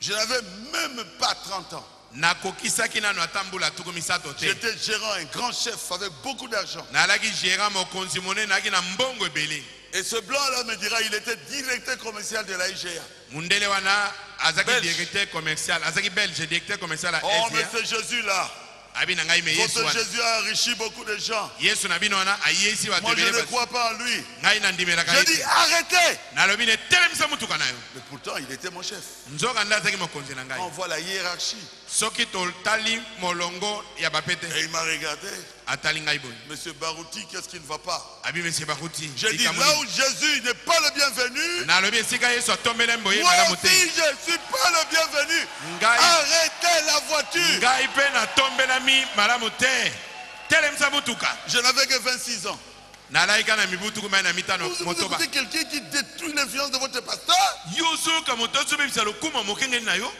Je n'avais même pas 30 ans. Nakokisaki nanu atambula tukumisato te. J'étais gérant, un grand chef avec beaucoup d'argent. Nalaki gérant mokonzi monene naki na mbongo ebele. Et ce blanc-là me dira, il était directeur commercial de la IGA. Mundele wana azaki Belge. directeur commercial, azaki belge directeur commercial à Oh, mais SDA. c'est Jésus-là. Abi na ngai me Yesu Votre wana. Jésus a enrichi beaucoup de gens. Yesu na bino wana ayesi wa Moi, je tebele ne basi. crois pas en lui. Ngai na ndimelaka Je ye. dis, arrêtez. Nalobi ne telemisa mutuka na yo. Mais pourtant, il était mon chef. Nzoka nda azaki mokonzi na ngai. On voit la hiérarchie. Soki totali molongo ya bapete Et il m'a regardé. atali ngai boye. Monsieur Barouti, qu'est-ce qui ne va pas? Abi monsieur Barouti. J'ai dit, là où Jésus n'est pas le bienvenu, Nalobi esika Yesu atombele mboye moi malamu te. aussi, je ne suis pas le bienvenu. Ngai Arrêtez la voiture. ngai pe natombelami malamu te. Telemisa mutuka. Je n'avais que 26 ans. Nalaika na mibutuku mai na mitano Vous motoba. écoutez quelqu'un qui détruit l'influence de votre pasteur? Yusu kamotosu bebisa lokuma mokengeli na yo.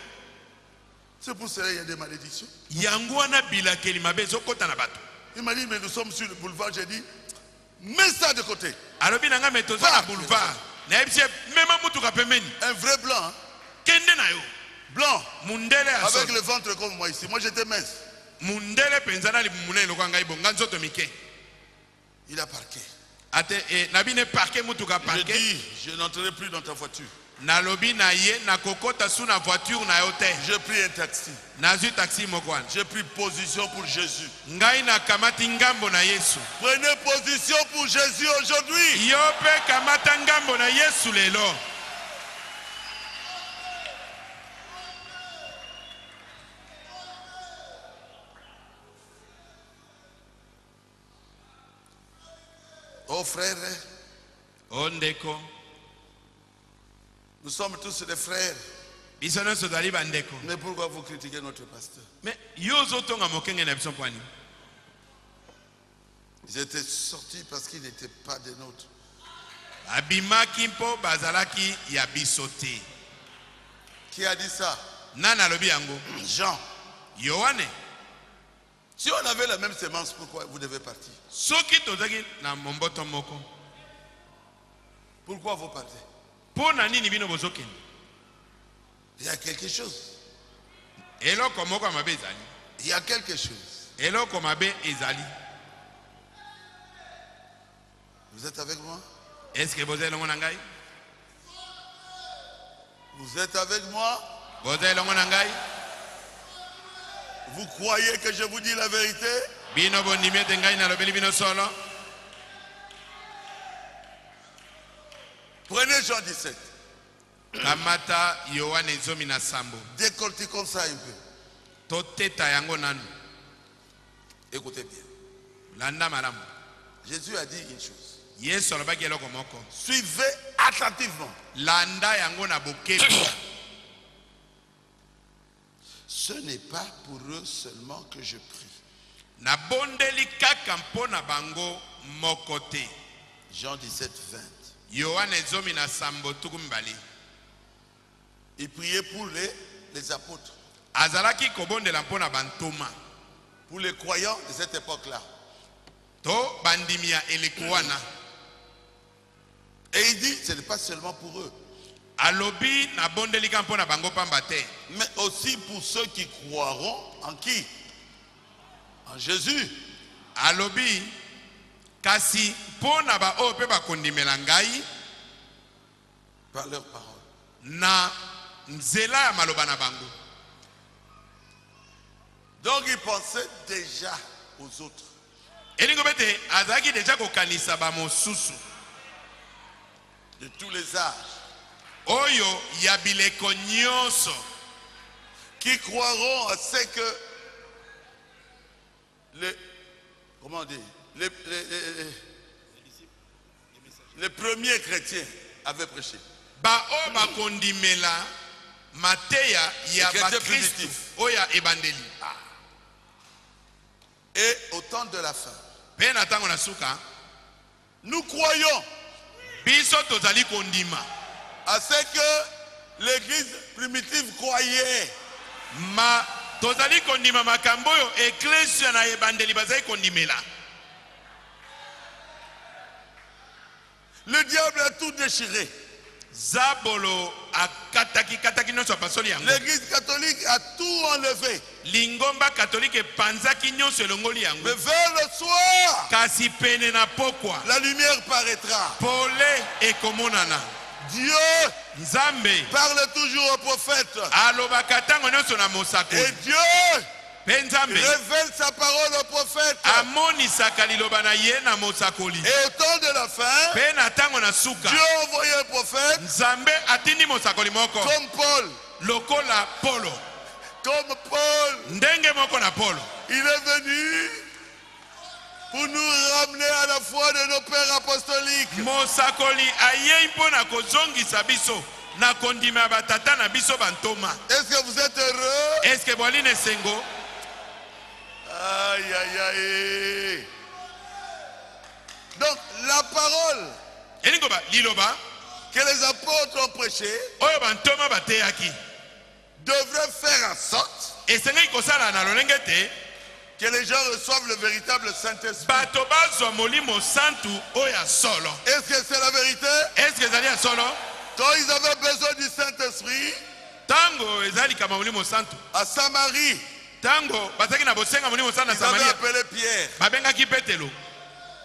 C'est pour cela qu'il y a des malédictions. Yango wana bilakeli mabe ezokota na bato. Il m'a dit, mais nous sommes sur le boulevard. J'ai dit, mets ça de côté. Alobi nanga me toza na boulevard. Na yebisi mema mutuka pembeni. Un vrai blanc, hein? Kende na yo. Blanc, Mundele avec aso. le ventre comme moi ici. Moi, j'étais mince. Mundele penzana li munene lokwa ngai bonga nzoto mike. Il a parqué. Ate nabine parke mutuka Je parke. dis, je n'entrerai plus dans ta voiture. Nalobi na ye na kokota su na voiture na yo te. J'ai pris un taxi. Nazwi taxi mokwana. J'ai pris position pour Jésus. Ngai na kamati ngambo na Yesu. Prenez position pour Jésus aujourd'hui. Yo pe kamata ngambo na Yesu lelo. Oh frère, Ondeko. nous sommes tous des frères. Biso nyonso tozali bandeko. Mais pourquoi vous critiquez notre pasteur? Mais yo ozotonga mokenge na biso mpwani. Ils étaient sortis parce qu'ils n'étaient pas des nôtres. Abimaki mpo bazalaki ya biso te. Qui a dit ça? Nana alobi yango. Jean. Yohane. Si on avait la même sémence, pourquoi vous devez partir? Soki tozaki na momboto moko. Pourquoi vous partez? Po na nini bino bozokende? Il y a quelque chose. Eloko moko mabe ezali. Il y a quelque chose. Eloko mabe ezali. Vous êtes avec moi? Est-ce que bozali longo na ngai? Vous êtes avec moi? Bozali longo na ngai? Vous croyez que je vous dis la vérité? Bino bondimi ete ngai nalobeli bino solo. Prenez Jean 17. Kamata Yohane zomi na sambo. Décortiquons ça un peu. Toteta yango nanu. Écoutez bien. Landa malamu. Jésus a dit une chose. Yesu alobaki eloko moko. Suivez attentivement. Landa yango na bokebi. Ce n'est pas pour eux seulement que je prie. Na bondeli kaka mpona bango moko te. Jean 17, 20. Yohane zomi na sambo tuku mbali. Il priait pour les apôtres, Azalaki kobondela mpona bantoma. pour les croyants de cette époque-là. To bandimia elikuana. Et il dit, ce n'est pas seulement pour eux, Alobi na bondeli ka mpona bango pamba te. mais aussi pour ceux qui croiront en qui? En Jésus. Alobi kasi mpona ba oyo pe bakondimela ngai Par leurs paroles. na nzela ya maloba na bango. Donc il pensait déjà aux autres. Elingo bete azalaki deja kokanisa ba mosusu De tous les âges. Oyo yabileko nyonso. Qui croiront à ce que les premiers chrétiens avaient prêché. Ba o bakondimela mateya ya ba Christ oya ebandeli. Et au temps de la fin, Pena tango na suka, nous croyons biso tozali kondima à ce que l'église primitive croyait. ma tozali kondima makambo oyo ecclesia na ebandeli bazali kondimela. Le diable a tout déchiré. Zabolo kataki nyonso apasoli yango. L'église catholique a tout enlevé. Lingomba catholique epanzaki nyonso elongoli yango. Mais vers le soir, Kasi pene na pokwa la lumière paraîtra. pole ekomonana. Dieu Nzambe parle toujours aux prophètes. alobaka tango nyonso na mosakoli. Et Dieu Pe Nzambe révèle sa parole aux prophètes. amonisaka liloba na ye na mosakoli. Et au temps de la fin, Pe na tango na suka Dieu a envoyé un prophète Nzambe atindi mosakoli moko comme Paul. lokola Polo. Comme Paul, Ndenge moko na Polo. il est venu pour nous ramener à la foi de nos pères apostoliques. Mosakoli ayei mpona kozongisa biso na kondima ya batata na biso bantoma. Est-ce que vous êtes heureux? Est-ce que bwali nesengo? Aïe, aïe, aïe. Donc, la parole Elingoba liloba que les apôtres ont prêchée oyo bantoma bateyaki devrait faire en sorte esengeli kosala na lolenge te que les gens reçoivent le véritable Saint-Esprit. bato bazwa molimo santu oyo ya solo. Est-ce que c'est la vérité? Est-ce que ezali ya solo? Quand ils avaient besoin du Saint-Esprit, Tango ezali kama molimo santu. à Samarie, Tango bazaki na bosenga molimo santu na ils avaient Samaria. appelé Pierre. Babengaki Petelo.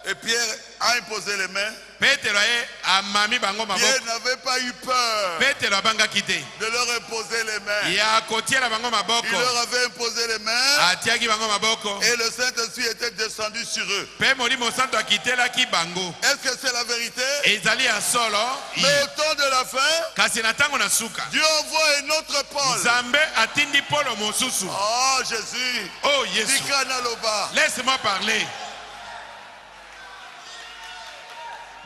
Et Pierre a imposé les mains. Petelo ye amami bango Pierre maboko. n'avait pas eu peur Petelo abangaki te. de leur imposer les mains. Ya kotiela bango Il maboko. leur avait imposé les mains Atiaki bango maboko. et le Saint-Esprit était descendu sur eux. Pe molimo santu akitelaki bango. Est-ce que c'est la vérité? Ezali ya solo. Mais au temps de la fin, Kasi na tango na suka. Dieu envoie un autre Paul. Nzambe atindi Polo mosusu. Oh Jésus, Oh Yesu. Dikana Loba. Laisse-moi parler.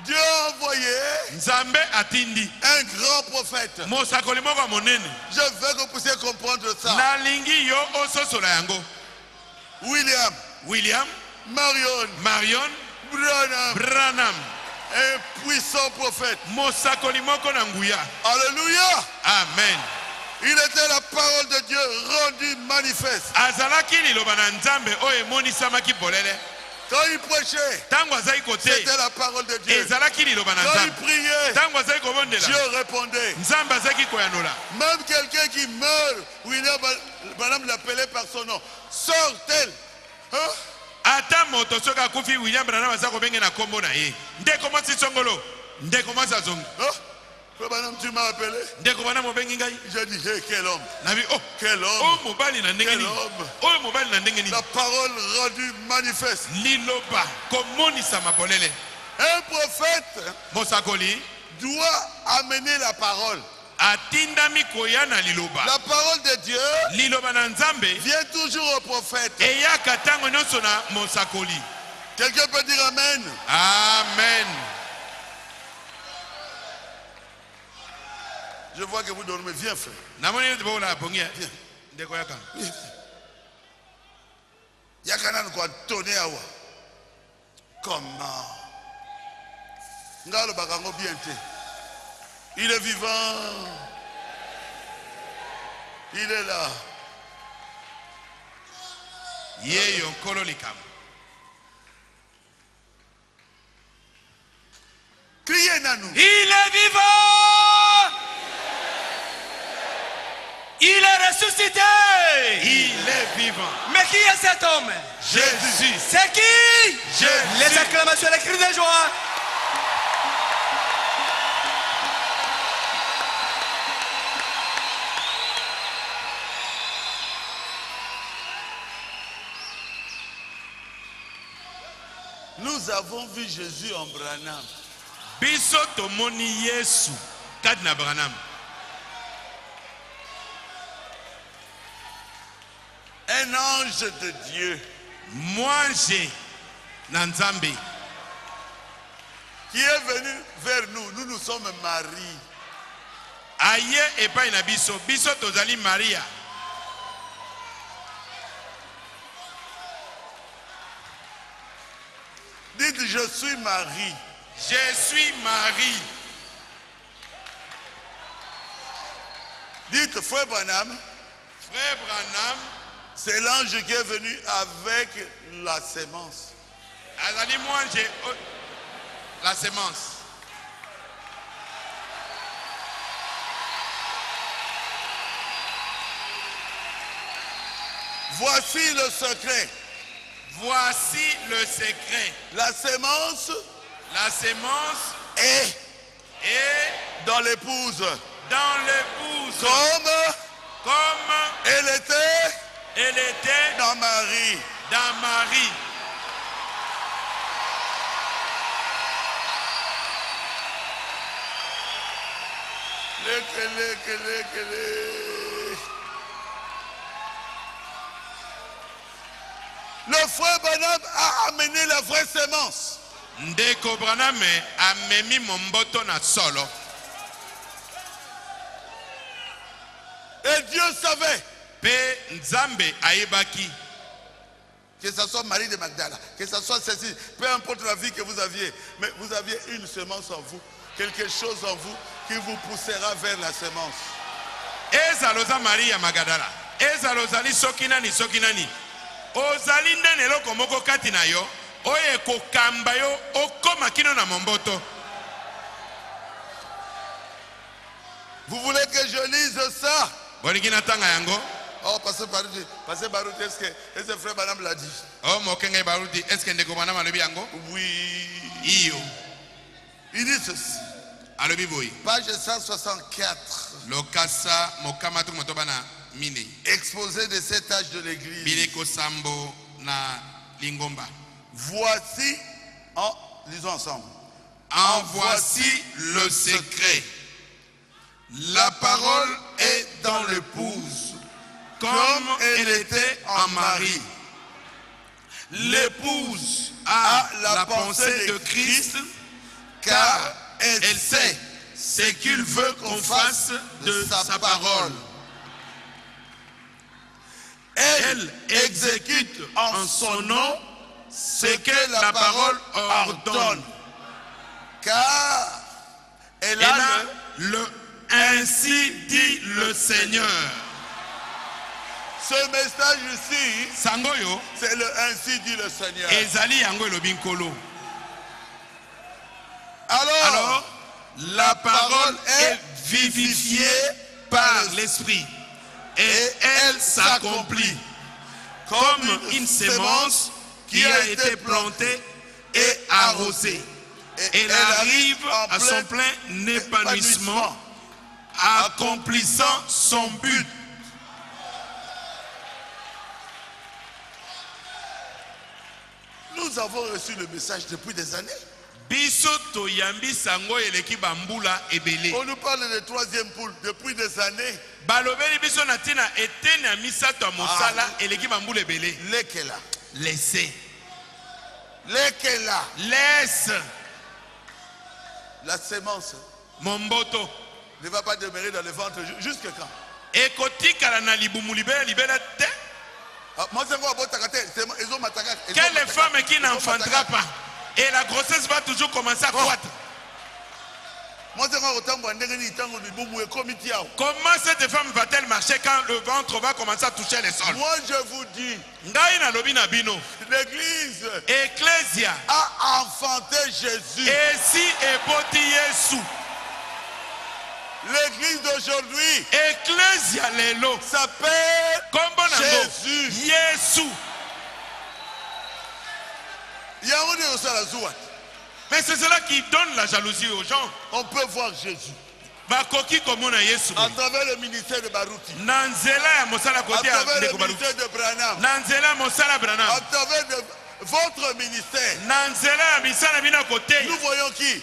Dieu a envoyé Nzambe atindi un grand prophète. mosakoli moko monene. Je veux que vous puissiez comprendre ça. Nalingi yo ososola yango. William, Marion, Branham, un puissant prophète. mosakoli moko na nguya. Alléluia. Amen. Il était la parole de Dieu rendue manifeste. Azalaki liloba na Nzambe oyo emonisamaki polele. Quand il prêchait, Tango azali kote c'était la parole de Dieu. ezalaki liloba na Quand il Nzambe. priait, Tango azali kobondela Dieu répondait. Nzambe azalaki koyanola. Même quelqu'un qui meurt, William Branham l'appelait par son nom. Sort-elle. Hein? Ata moto soki akufi William Branham aza kobenge na kombo na ye. Ndeko mwasi songolo. Ndeko mwasi azongi. Hein? Branham, tu m'as appelé? Ndeko Branham obengi ngai. J'ai dit, hey, quel homme. Nabi oh Quel homme. oh mobali na ndenge Quel nini. homme. Oh mobali na ndenge nini. La parole rendue manifeste. Liloba komonisa mapolele. Un prophète Mosakoli doit amener la parole. atindami koya na liloba. La parole de Dieu Liloba na Nzambe vient toujours au prophète. eyaka tango nyonso na mosakoli. Quelqu'un peut dire Amen. Amen. Je vois que vous dormez. Viens, frère. Namoni neti bola pongi. Ndeko yaka. Yakana quoi tonner awa. Comment? Ngalo bakango bien te. Il est vivant. Il est là. Yeyo nkolo likambo. Criez à nous. Il est vivant. Il est ressuscité. Il est vivant. Mais qui est cet homme? Jésus. C'est qui? Jésus. Les acclamations, les cris de joie. Nous avons vu Jésus en Branham. Biso tomoni Yesu Kadna Branham. Un ange de Dieu. Moi j'ai Nanzambe. Qui est venu vers nous. Nous nous sommes mariés. Aye et pas une biso. Biso tozali Maria. Dites, je suis Marie. Je suis Marie. Dites, frère Branham. Frère Branham. C'est l'ange qui est venu avec la sémence. Azali moi j'ai la sémence. Voici le secret. Voici le secret. La sémence est dans l'épouse. Dans l'épouse. Comme elle était dans Marie. Dans Marie. Le frère Branham a amené la vraie sémence. Ndeko Branham amemi momboto na solo. Et Dieu savait. Pe Nzambe aibaki. Que ce soit Marie de Magdala, que ce soit ceci, peu importe la vie que vous aviez, mais vous aviez une semence en vous, quelque chose en vous qui vous poussera vers la semence. Ezaloza Maria Magdala. Ezalozali sokinani sokinani. Ozali ndene eloko moko kati na yo, oye kokamba yo okoma kino na momboto. Vous voulez que je lise ça? Bolingi natanga yango. Oh, Pasteur Baruti, est-ce que frère Branham l'a dit? Oh, Mokenge Baruti, est-ce que Ndeko Branham alobi yango? Oui. Iyo. Il dit ceci. Alobi boy. Page 164. Lokasa mokamatu motobana mine. Exposé de cet âge de l'église. Bileko sambo na lingomba. Voici, lisons ensemble. En voici le secret. La parole est dans l'épouse, comme elle était en Marie. L'épouse a la pensée de Christ, car elle sait ce qu'il veut qu'on fasse de sa parole. Elle exécute en son nom ce que la parole ordonne. Car elle a le ainsi dit le Seigneur. Ce message ici, Sangoyo, c'est le ainsi dit le Seigneur. Ezali yango lobinkolo. Alors, la parole est vivifiée par l'Esprit et elle s'accomplit comme une sémence qui a été plantée et arrosée. Elle arrive à son plein épanouissement, accomplissant son but. Nous avons reçu le message depuis des années. On nous parle de troisième poule depuis des années. Lesquels? Laissez. Lesquels? Laisse. La sémence Momboto. ne va pas demeurer dans le ventre jusque quand? Quelle femme qui n'enfantera pas? Et la grossesse va toujours commencer à croître. Comment cette femme va-t-elle marcher quand le ventre va commencer à toucher les sols? Moi je vous dis, l'église a enfanté Jésus. Et si epoti Yesu. L'église d'aujourd'hui Ecclesia lelo s'appelle Jésus. Yesu. Mais c'est cela qui donne la jalousie aux gens. On peut voir Jésus à travers le ministère de Baruti, à travers le ministère de Branham, à travers votre ministère, nous nous voyons qui?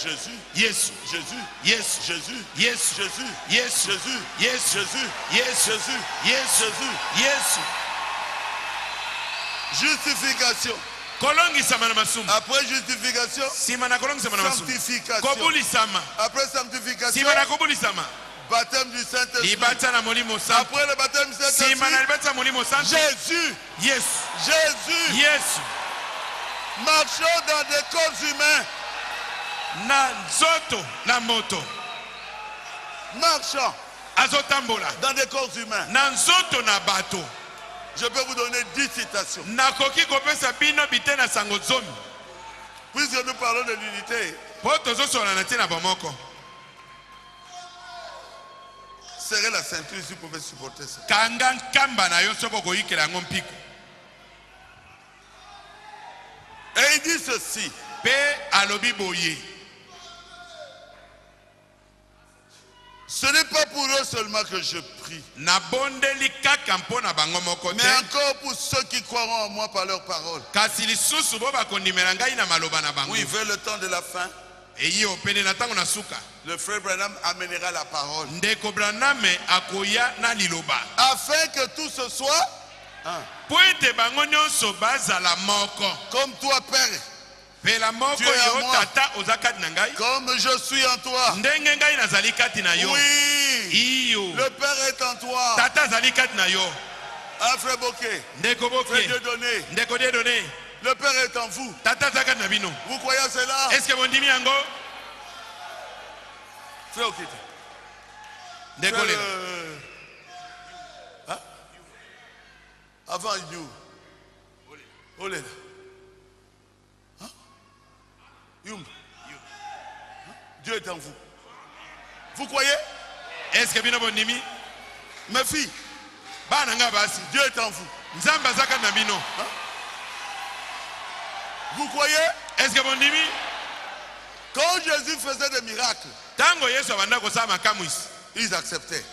Jésus. Yes. Jésus. Yes. Jésus. Yes. Jésus. Yes. Jésus. Yes. Jésus. Yes. Jésus. Yes. Jésus. Yes. Justification. Kolongisama na masumu. Après justification, Sima na kolongisama na masumu. sanctification. Kobulisama. Après sanctification, Sima na kobulisama. baptême du Saint-Esprit. Libata na molimo santo. Après le baptême du Saint-Esprit, Sima na libata molimo santo. Jésus. Yes. Jésus. Yes. Marchons dans des corps humains. Na nzoto na moto. Marchons Azotambola. dans des corps humains. Na nzoto na bato. Je peux vous donner 10 citations. Nakoki kopesa bino bitena sango zomi. Puisque nous parlons de l'unité, Po tozosola na tina bomoko. serrez la ceinture si vous pouvez supporter ça. Kanga nkamba na yo soko koyikela yango mpiko. Et il dit ceci. Pe alobi boye. Ce n'est pas pour eux seulement que je prie, Na bondeli kaka mpona bango moko mais te. encore pour ceux qui croiront en moi par leur parole. Kasi lisusu bo bakondimela ngai na maloba na bango. Oui, vers le temps de la fin, Eyi opene na tango na suka. le frère Branham amènera la parole. Ndeko Branham akoya na liloba. Afin que tout ce soit Po ete bango nyonso bazala moko. comme toi, Père, Pela moko Tu es à yo moi. tata oza kati na ngai. comme je suis en toi. Ndenge ngai nazali kati na yo. Oui, Iyo. le Père est en toi. Tata azali kati na yo. Un frère Bokeh, Ndeko frère boke. Dieudonné, Ndeko de donné. le Père est en vous. Tata aza kati na bino. Vous croyez à cela? Est-ce que bondimi yango? Frère Okite. Ndeko Frère, lela. hein? Avant you. Olela. Hein? Yum. Hein? Dieu est en vous. Vous croyez? Est-ce que bino bondimi? Mes filles, Bana nga basi. Dieu est en vous. Nzambe aza kati na bino. Vous croyez? Est-ce que bondimi? Quand Jésus faisait des miracles, Tango Yesu abanda kosala makambo isi. ils acceptaient.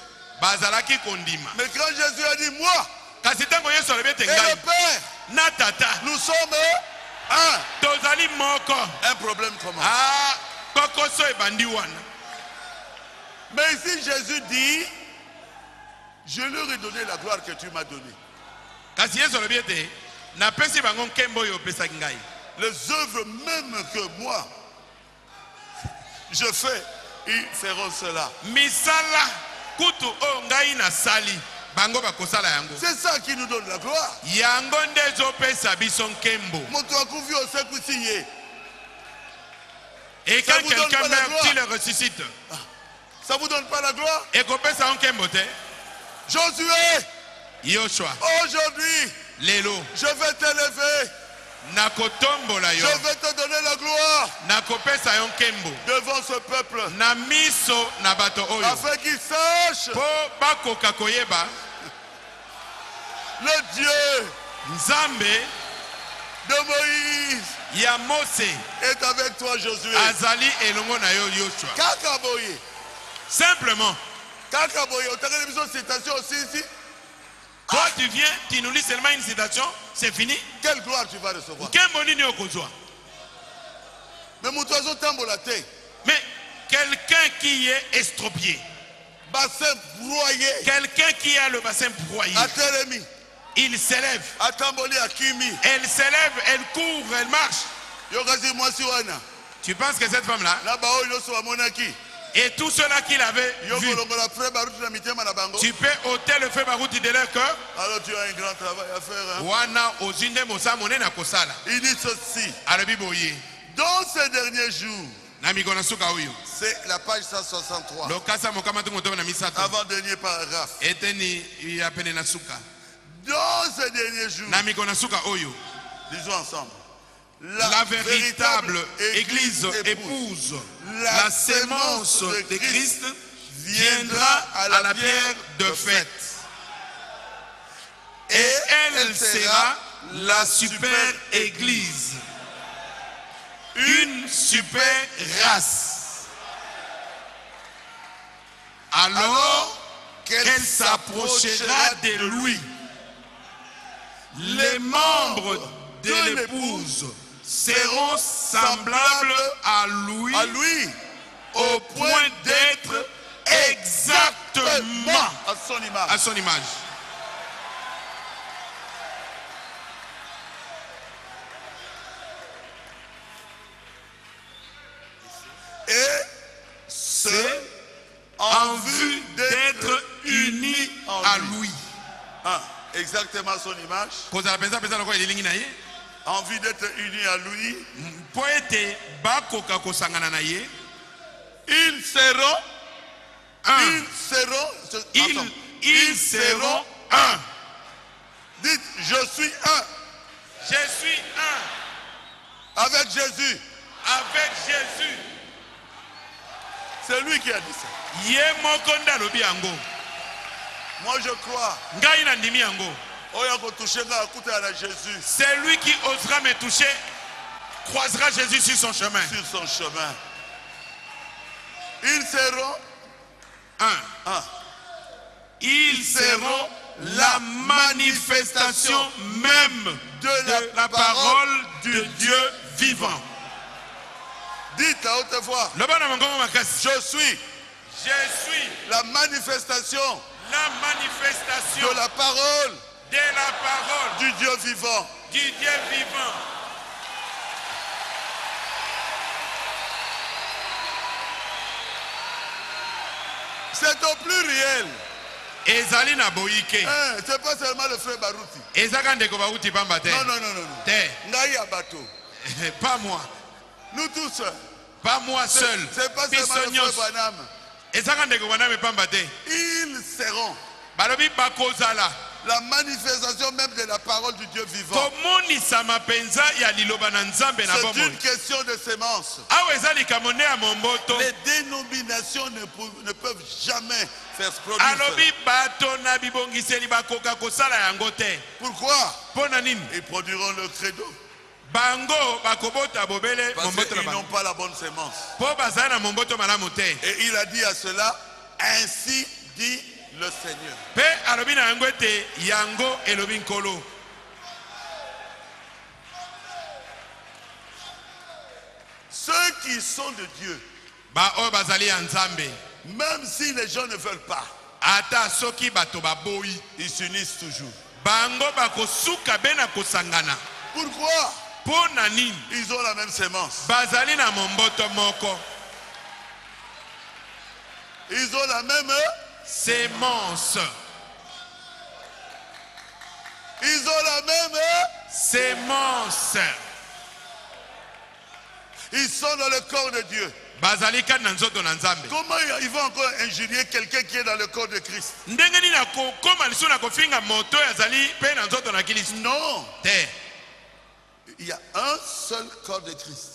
Bazalaki kondima. Mais quand Jésus a dit, moi Kasi tango Yesu alobi ete et le ngai Père, na tata nous sommes un. tozali moko. Un problème commence. Ah, kokoso ebandi wana. Mais ici, Jésus dit, je leur ai donné la gloire que tu m'as donnée. Kasi Yesu alobi ete napesi bango nkembo oyo opesaki ngai. Les œuvres même que moi, je fais, ils feront cela. Misala kutu oyo ngai nasali bango bakosala yango. C'est ça qui nous donne la gloire. Yango nde ezopesa biso nkembo. Moto akufi osekusiye. Et Ça quand vous donne quelqu'un pas la meurt, gloire. tu le ressuscites. Ça vous donne pas la gloire? Ekopesa yo nkembo te. Josué, Yoshua aujourd'hui, lelo je vais t'élever. nakotombola yo. Je vais te donner la gloire Nakopesa yo nkembo devant ce peuple. na miso na bato oyo. Afin qu'ils sachent Po bakoka koyeba le Dieu Nzambe de Moïse ya Mose est avec toi, Josué. azali elongo na yo Yoshua. Kakaboye. Simplement, Kakaboye. On t'a donné une citation aussi ici. toi tu viens, tu nous lis seulement une citation, c'est fini. Quelle gloire tu vas recevoir. Nkembo nini okozwa? Mais mon oiseau tambola te. Mais quelqu'un qui est estropié, Bassin broyé. quelqu'un qui a le bassin broyé, Atelemi. il s'élève. Atamboli akimi. Elle s'élève, elle court, elle marche. Yokazi mwasi wana. Tu penses que cette femme-là, Na bao yoso wa monaki. et tous ceux-là qui l'avaient vu, Yoko longola frère baruti na mitema na bango. tu peux ôter le feu barouti de leur cœur. Alors tu as un grand travail à faire. Hein? Wana ozinde mosa mone na kosala. Il dit ceci. Alobi boye. Dans ces derniers jours, Na mikona suka oyo. c'est la page 163. Lokasa mokama tu moto na misato. Avant-dernier paragraphe. Eteni ya pene na suka. Dans ces derniers jours, Na mikona suka oyo. disons ensemble. La véritable église épouse, la sémence de Christ viendra à la pierre de fête. Et elle sera la super église. Une super race. Alors qu'elle s'approchera de lui. les membres de l'épouse seront semblables à lui au point d'être exactement à son image. Et ce, en vue d'être unis à lui. Exactement à son image. En vue d'être unis à lui. Ils seront un. Ils seront un. Dites, je suis un. Je suis un. Avec Jésus. Avec Jésus. C'est lui qui a dit ça. Moi je crois. C'est lui qui osera me toucher, croisera Jésus sur son chemin. Sur son chemin. Ils seront un. Ils seront la manifestation même de la parole de Dieu vivant. Dites à haute voix. Je suis la manifestation de la parole du Dieu vivant. C'est au pluriel. C'est pas seulement le frère Barouti. Non. Pas moi. Nous tous. Pas moi seul. C'est pas seulement le frère Banam. Ils seront la manifestation même de la parole du Dieu vivant. C'est une question de sémence. Les dénominations ne peuvent jamais faire se produire. Pourquoi? Ils produiront le credo. Parce qu'ils n'ont pas la bonne sémence. Et il a dit à cela, ainsi dit le Seigneur. Ceux qui sont de Dieu, même si les gens ne veulent pas, ils s'unissent toujours. Pourquoi? Ils ont la même sémence. Ils ont la même sémence. Ils ont la même sémence. Ils sont dans le corps de Dieu. Comment ils vont encore injurier quelqu'un qui est dans le corps de Christ? Non. Il y a un seul corps de Christ.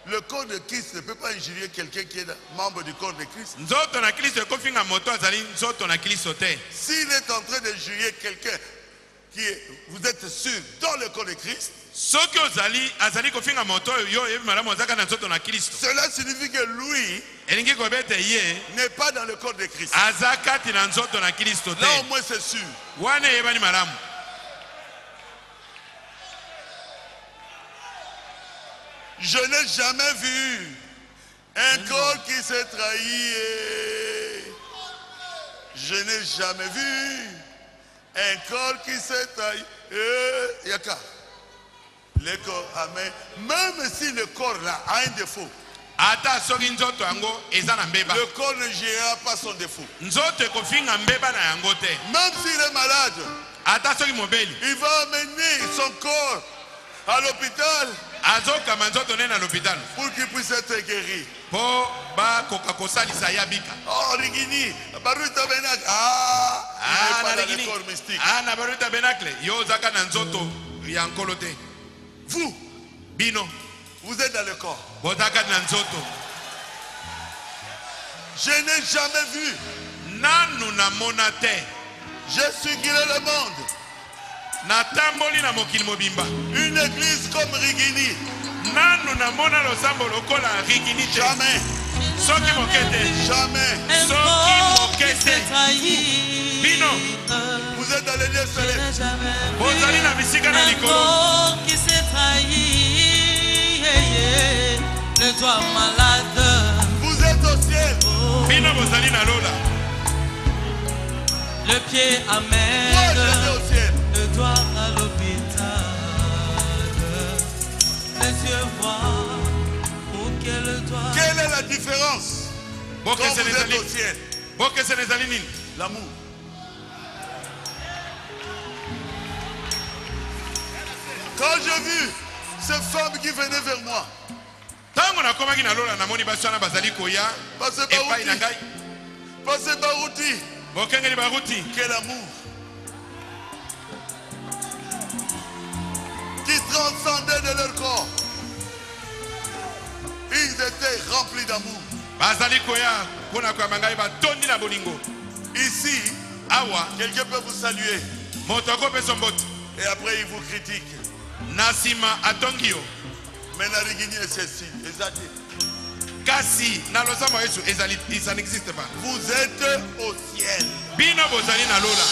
Le corps de Christ ne peut pas injurier quelqu'un qui est membre du corps de Christ. S'il est en train d'injurier quelqu'un qui est, vous êtes sûr, dans le corps de Christ, cela signifie que lui n'est pas dans le corps de Christ. Là au moins c'est sûr. Je n'ai jamais vu un corps qui s'est trahi. Je n'ai jamais vu un corps qui s'est trahi. Yaka. Le corps, amen. Même si le corps là a un défaut, le corps ne gérera pas son défaut. Même s'il est malade, il va amener son corps à l'hôpital pour qu'il puisse être guéri. Oh, Rigini, Baruta Benak. Il n'est pas dans le corps mystique. Vous, vous êtes dans le corps. Je n'ai jamais vu. J'ai suivi le monde. Une église comme Rigini. Jamais. Soki mokete. Jamais. Soki mokete. Bino. Vous êtes dans les lieux célestes. Bozali na bisika na likolo. Qui s'est trahi, le doigt malade. Vous êtes au ciel. Bino bozali na lola. Le pied Moi, amer, j'étais au ciel. le doigt à l'hôpital. Les yeux voient pour quel doigt. Quelle est la différence quand Boke vous êtes senezali. au ciel? Boke senezali nini? L'amour. Quand j'ai vu ces femmes qui venaient vers moi, Tango na komaki na lola na moni baswana bazali koya. parce Epai na ngai. que Barouti, Bokengeli baruti. quel amour qui transcendait de leur corps. Ils étaient remplis d'amour. Bazali koya pona kwa mangai ba tondi na bolingo. Ici, Awa quelqu'un peut vous saluer moto akope sombote. et après il vous critique. Nasima atongio. Mais Narigini est ceci. Exact. Kasi na losama Yesu ezali ça n'existe pas. Vous êtes au ciel. Bino bozali na lola.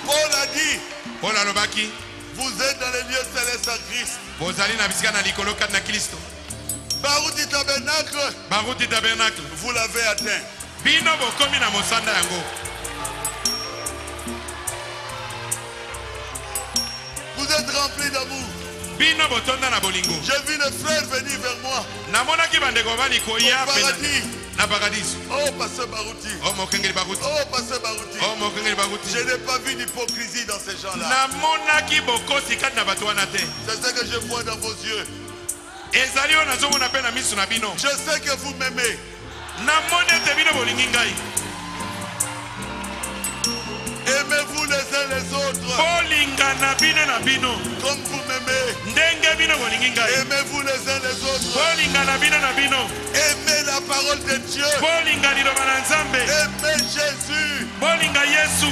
Paul a dit, Paul alobaki vous êtes dans les lieux célestes en Christ. bozali na bisika na likolo kati na Kristo. Barouti tabernacle, Baruti tabernacle. vous l'avez atteint. Bino bokomi na mosanda yango. Vous êtes remplis d'amour. Bino botonda na bolingo. J'ai vu les frères venir vers moi. Namonaki bandeko bani koya Au paradis. na paradis. Oh, pasteur Barouti. Oh mokengeli baruti. Oh, pasteur Barouti. Oh mokengeli baruti. Je n'ai pas vu d'hypocrisie dans ces gens-là. Namonaki bokosi kati na bato wana te. C'est ce que je vois dans vos yeux. Ezali oyo nazomona mpe na miso na bino. Je sais que vous m'aimez. Namoni ete bino bolingi ngai. Aimez-vous les uns les autres Bolingana bino na bino. comme vous m'aimez. Ndenge bino bolingi ngai. Aimez-vous les uns les autres. Bolingana bino na bino. Aimez la parole de Dieu. Bolinga liloba na Nzambe. Aimez Jésus. Bolinga Yesu.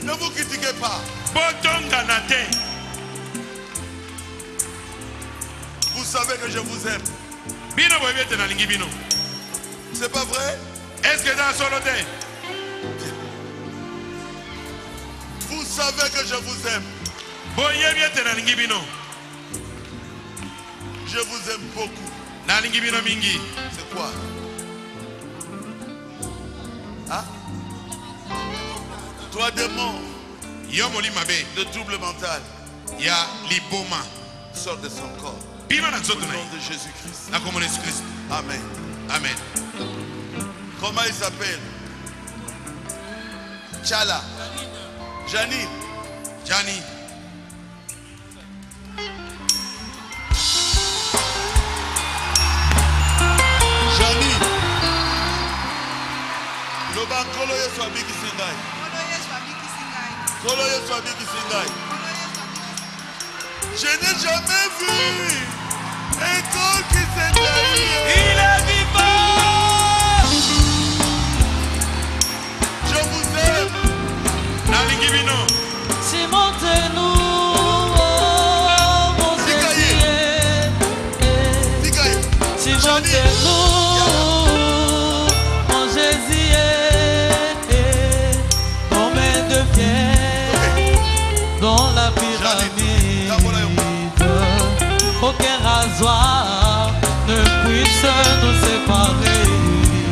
Ne vous critiquez pas. Botongana te. Vous savez que je vous aime. Bino boyebi ete nalingi bino. C'est pas vrai? Est-ce que eza solo te? Vous savez que je vous aime. Boyebi ete nalingi bino. Je vous aime beaucoup. Nalingi bino mingi. C'est quoi? Hein? Toi démon Yo moli mabe de trouble mental, ya liboma. sors de son corps. Bima na Au nzoto na nom ye. de Jésus-Christ. Na kombo na Yesu Kristo. Amen. Amen. Comment il s'appelle? Tchala. Janine. Jani. Janine. Loba nkolo Yesu abikisi ngai. Nkolo Yesu abikisi ngai. Je n'ai jamais vu un corps qui s'est trahi. Il est vivant. Je vous aime. Nalingi bino. Cimentez-nous, mon Jésus. Tikaye. Cimentez-nous, mon Jésus. Combien de pierres dans la pyramide. Aucun rasoir ne puisse nous séparer.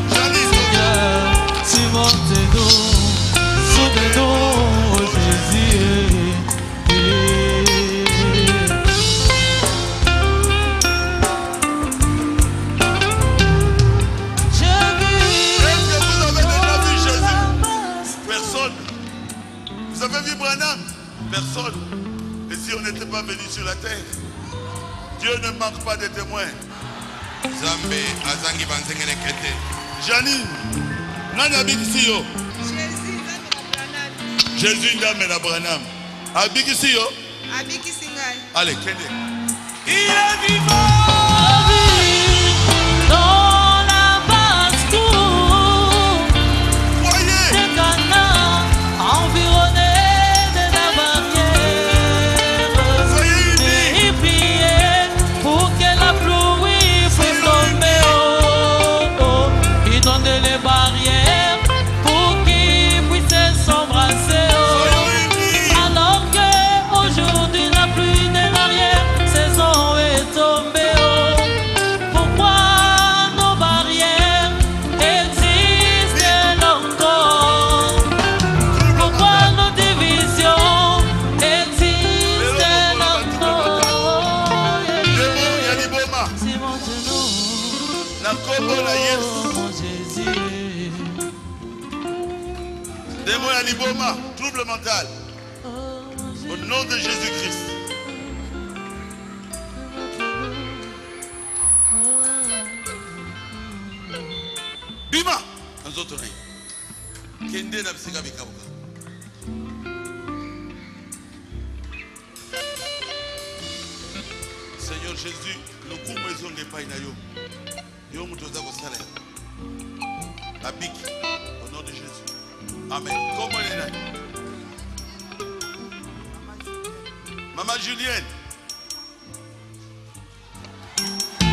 Seigneur, cimentez-nous, sauvez-nous, oh Jésus. Est-ce que vous avez déjà vu Jésus? Personne. Vous avez vu Branham? Personne. Et si on n'était pas venu sur la terre? Dieu ne manque pas de témoins. Nzambe azangi banzengele kete. Janine, nani abikisi yo? Jésus ndame na Branham. Abikisi yo? Allez, kende. Il est vivant. Dans la vaste cour Voyez, de Cana, environné de la barrière, soyez unis. et priez pour que la pluie puisse mon Jésus. Démon à l'iboma, trouble mental. Au nom de Jésus-Christ. Bima, nous autres. Kende na bisika bikabuka. Seigneur Jésus, nous couvrons les ongles pas inayo. Yo mutoza ko salaire. Abik, au nom de Jésus. Amen. Comment est là? Maman Julienne.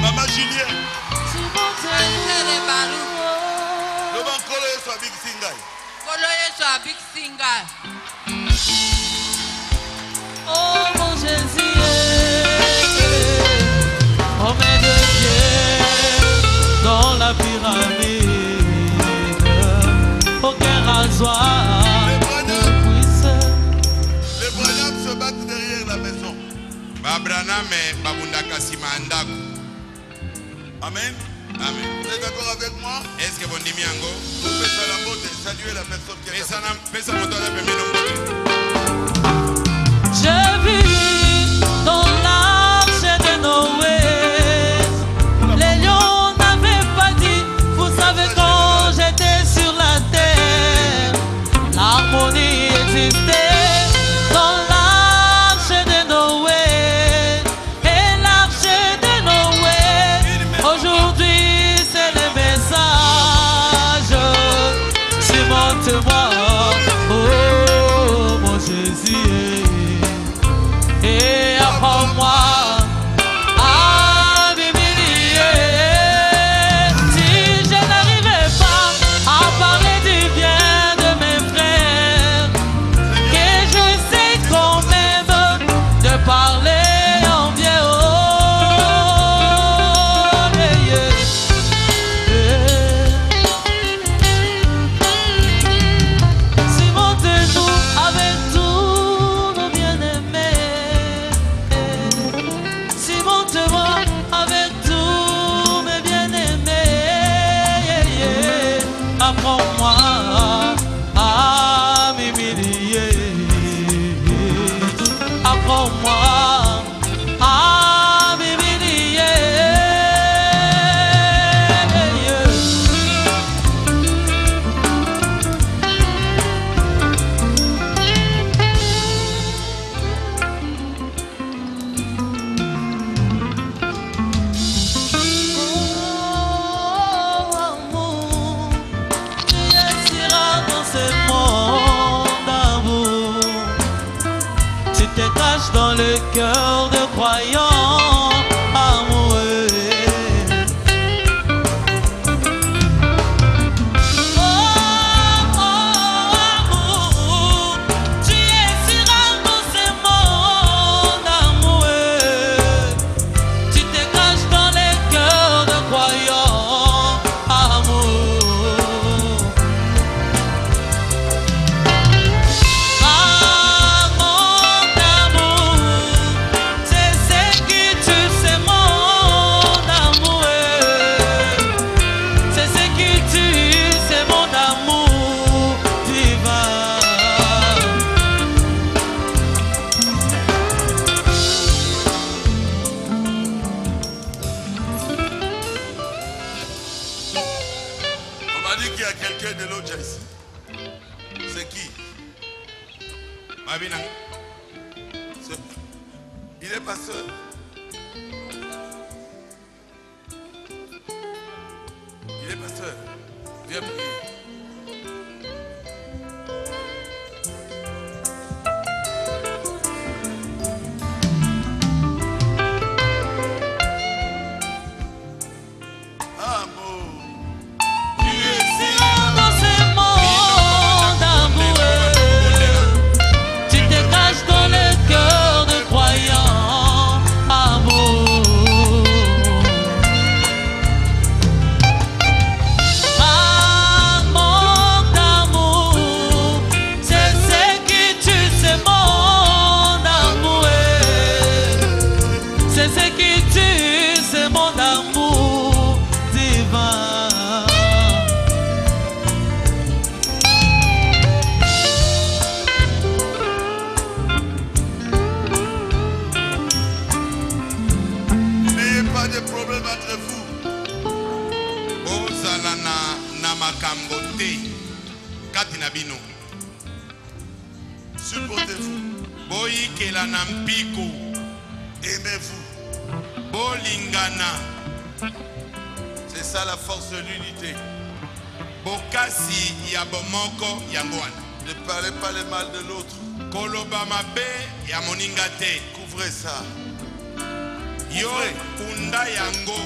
Maman Julienne. Le banc Kolo Yesu Abik Singai. Kolo Yesu Abik Singai. Oh mon Jésus, homme de Dieu, dans la pyramide, aucun rasoir ne puisse. Les Branham se battent derrière la maison. Babranam et Babundaka Simandako. Amen. Amen. Vous êtes d'accord avec moi? Est-ce que vous dites Miango? Vous faites à la mode et saluez la personne qui est là. Je vis dans l'arche de Noé. Les lions n'avaient pas dit, vous savez quand j'étais sur la terre, l'harmonie existait dans l'arche de Noé. Et l'arche de Noé, aujourd'hui c'est le message. Surmonte-moi, oh mon Jésus. Et apprends-moi à m'humilier. Si je n'arrivais pas à parler du bien de mes frères, que je sais quand même de parler en bien. Si montez-nous avec tous nos bien-aimés. Monte-moi avec tous mes bien-aimés. Apprends-moi à m'humilier. Apprends-moi à m'humilier. Dans le cœur de croyants amoureux. Oh, amour, tu es si rare dans ce monde amoureux. Tu te caches dans le cœur de croyants amoureux. De l'autre ici. C'est qui? Il est pasteur. Il est pasteur. Viens prier. Dans le cœur de croyants makambo te kati na bino. Supportez-vous. Boyikela na mpiko. Aimez-vous. Bolingana. C'est ça la force de l'unité. Bokasi ya bomoko yango wana. Ne parlez pas le mal de l'autre. Koloba mabe ya moninga te. Couvrez ça. Yo kunda yango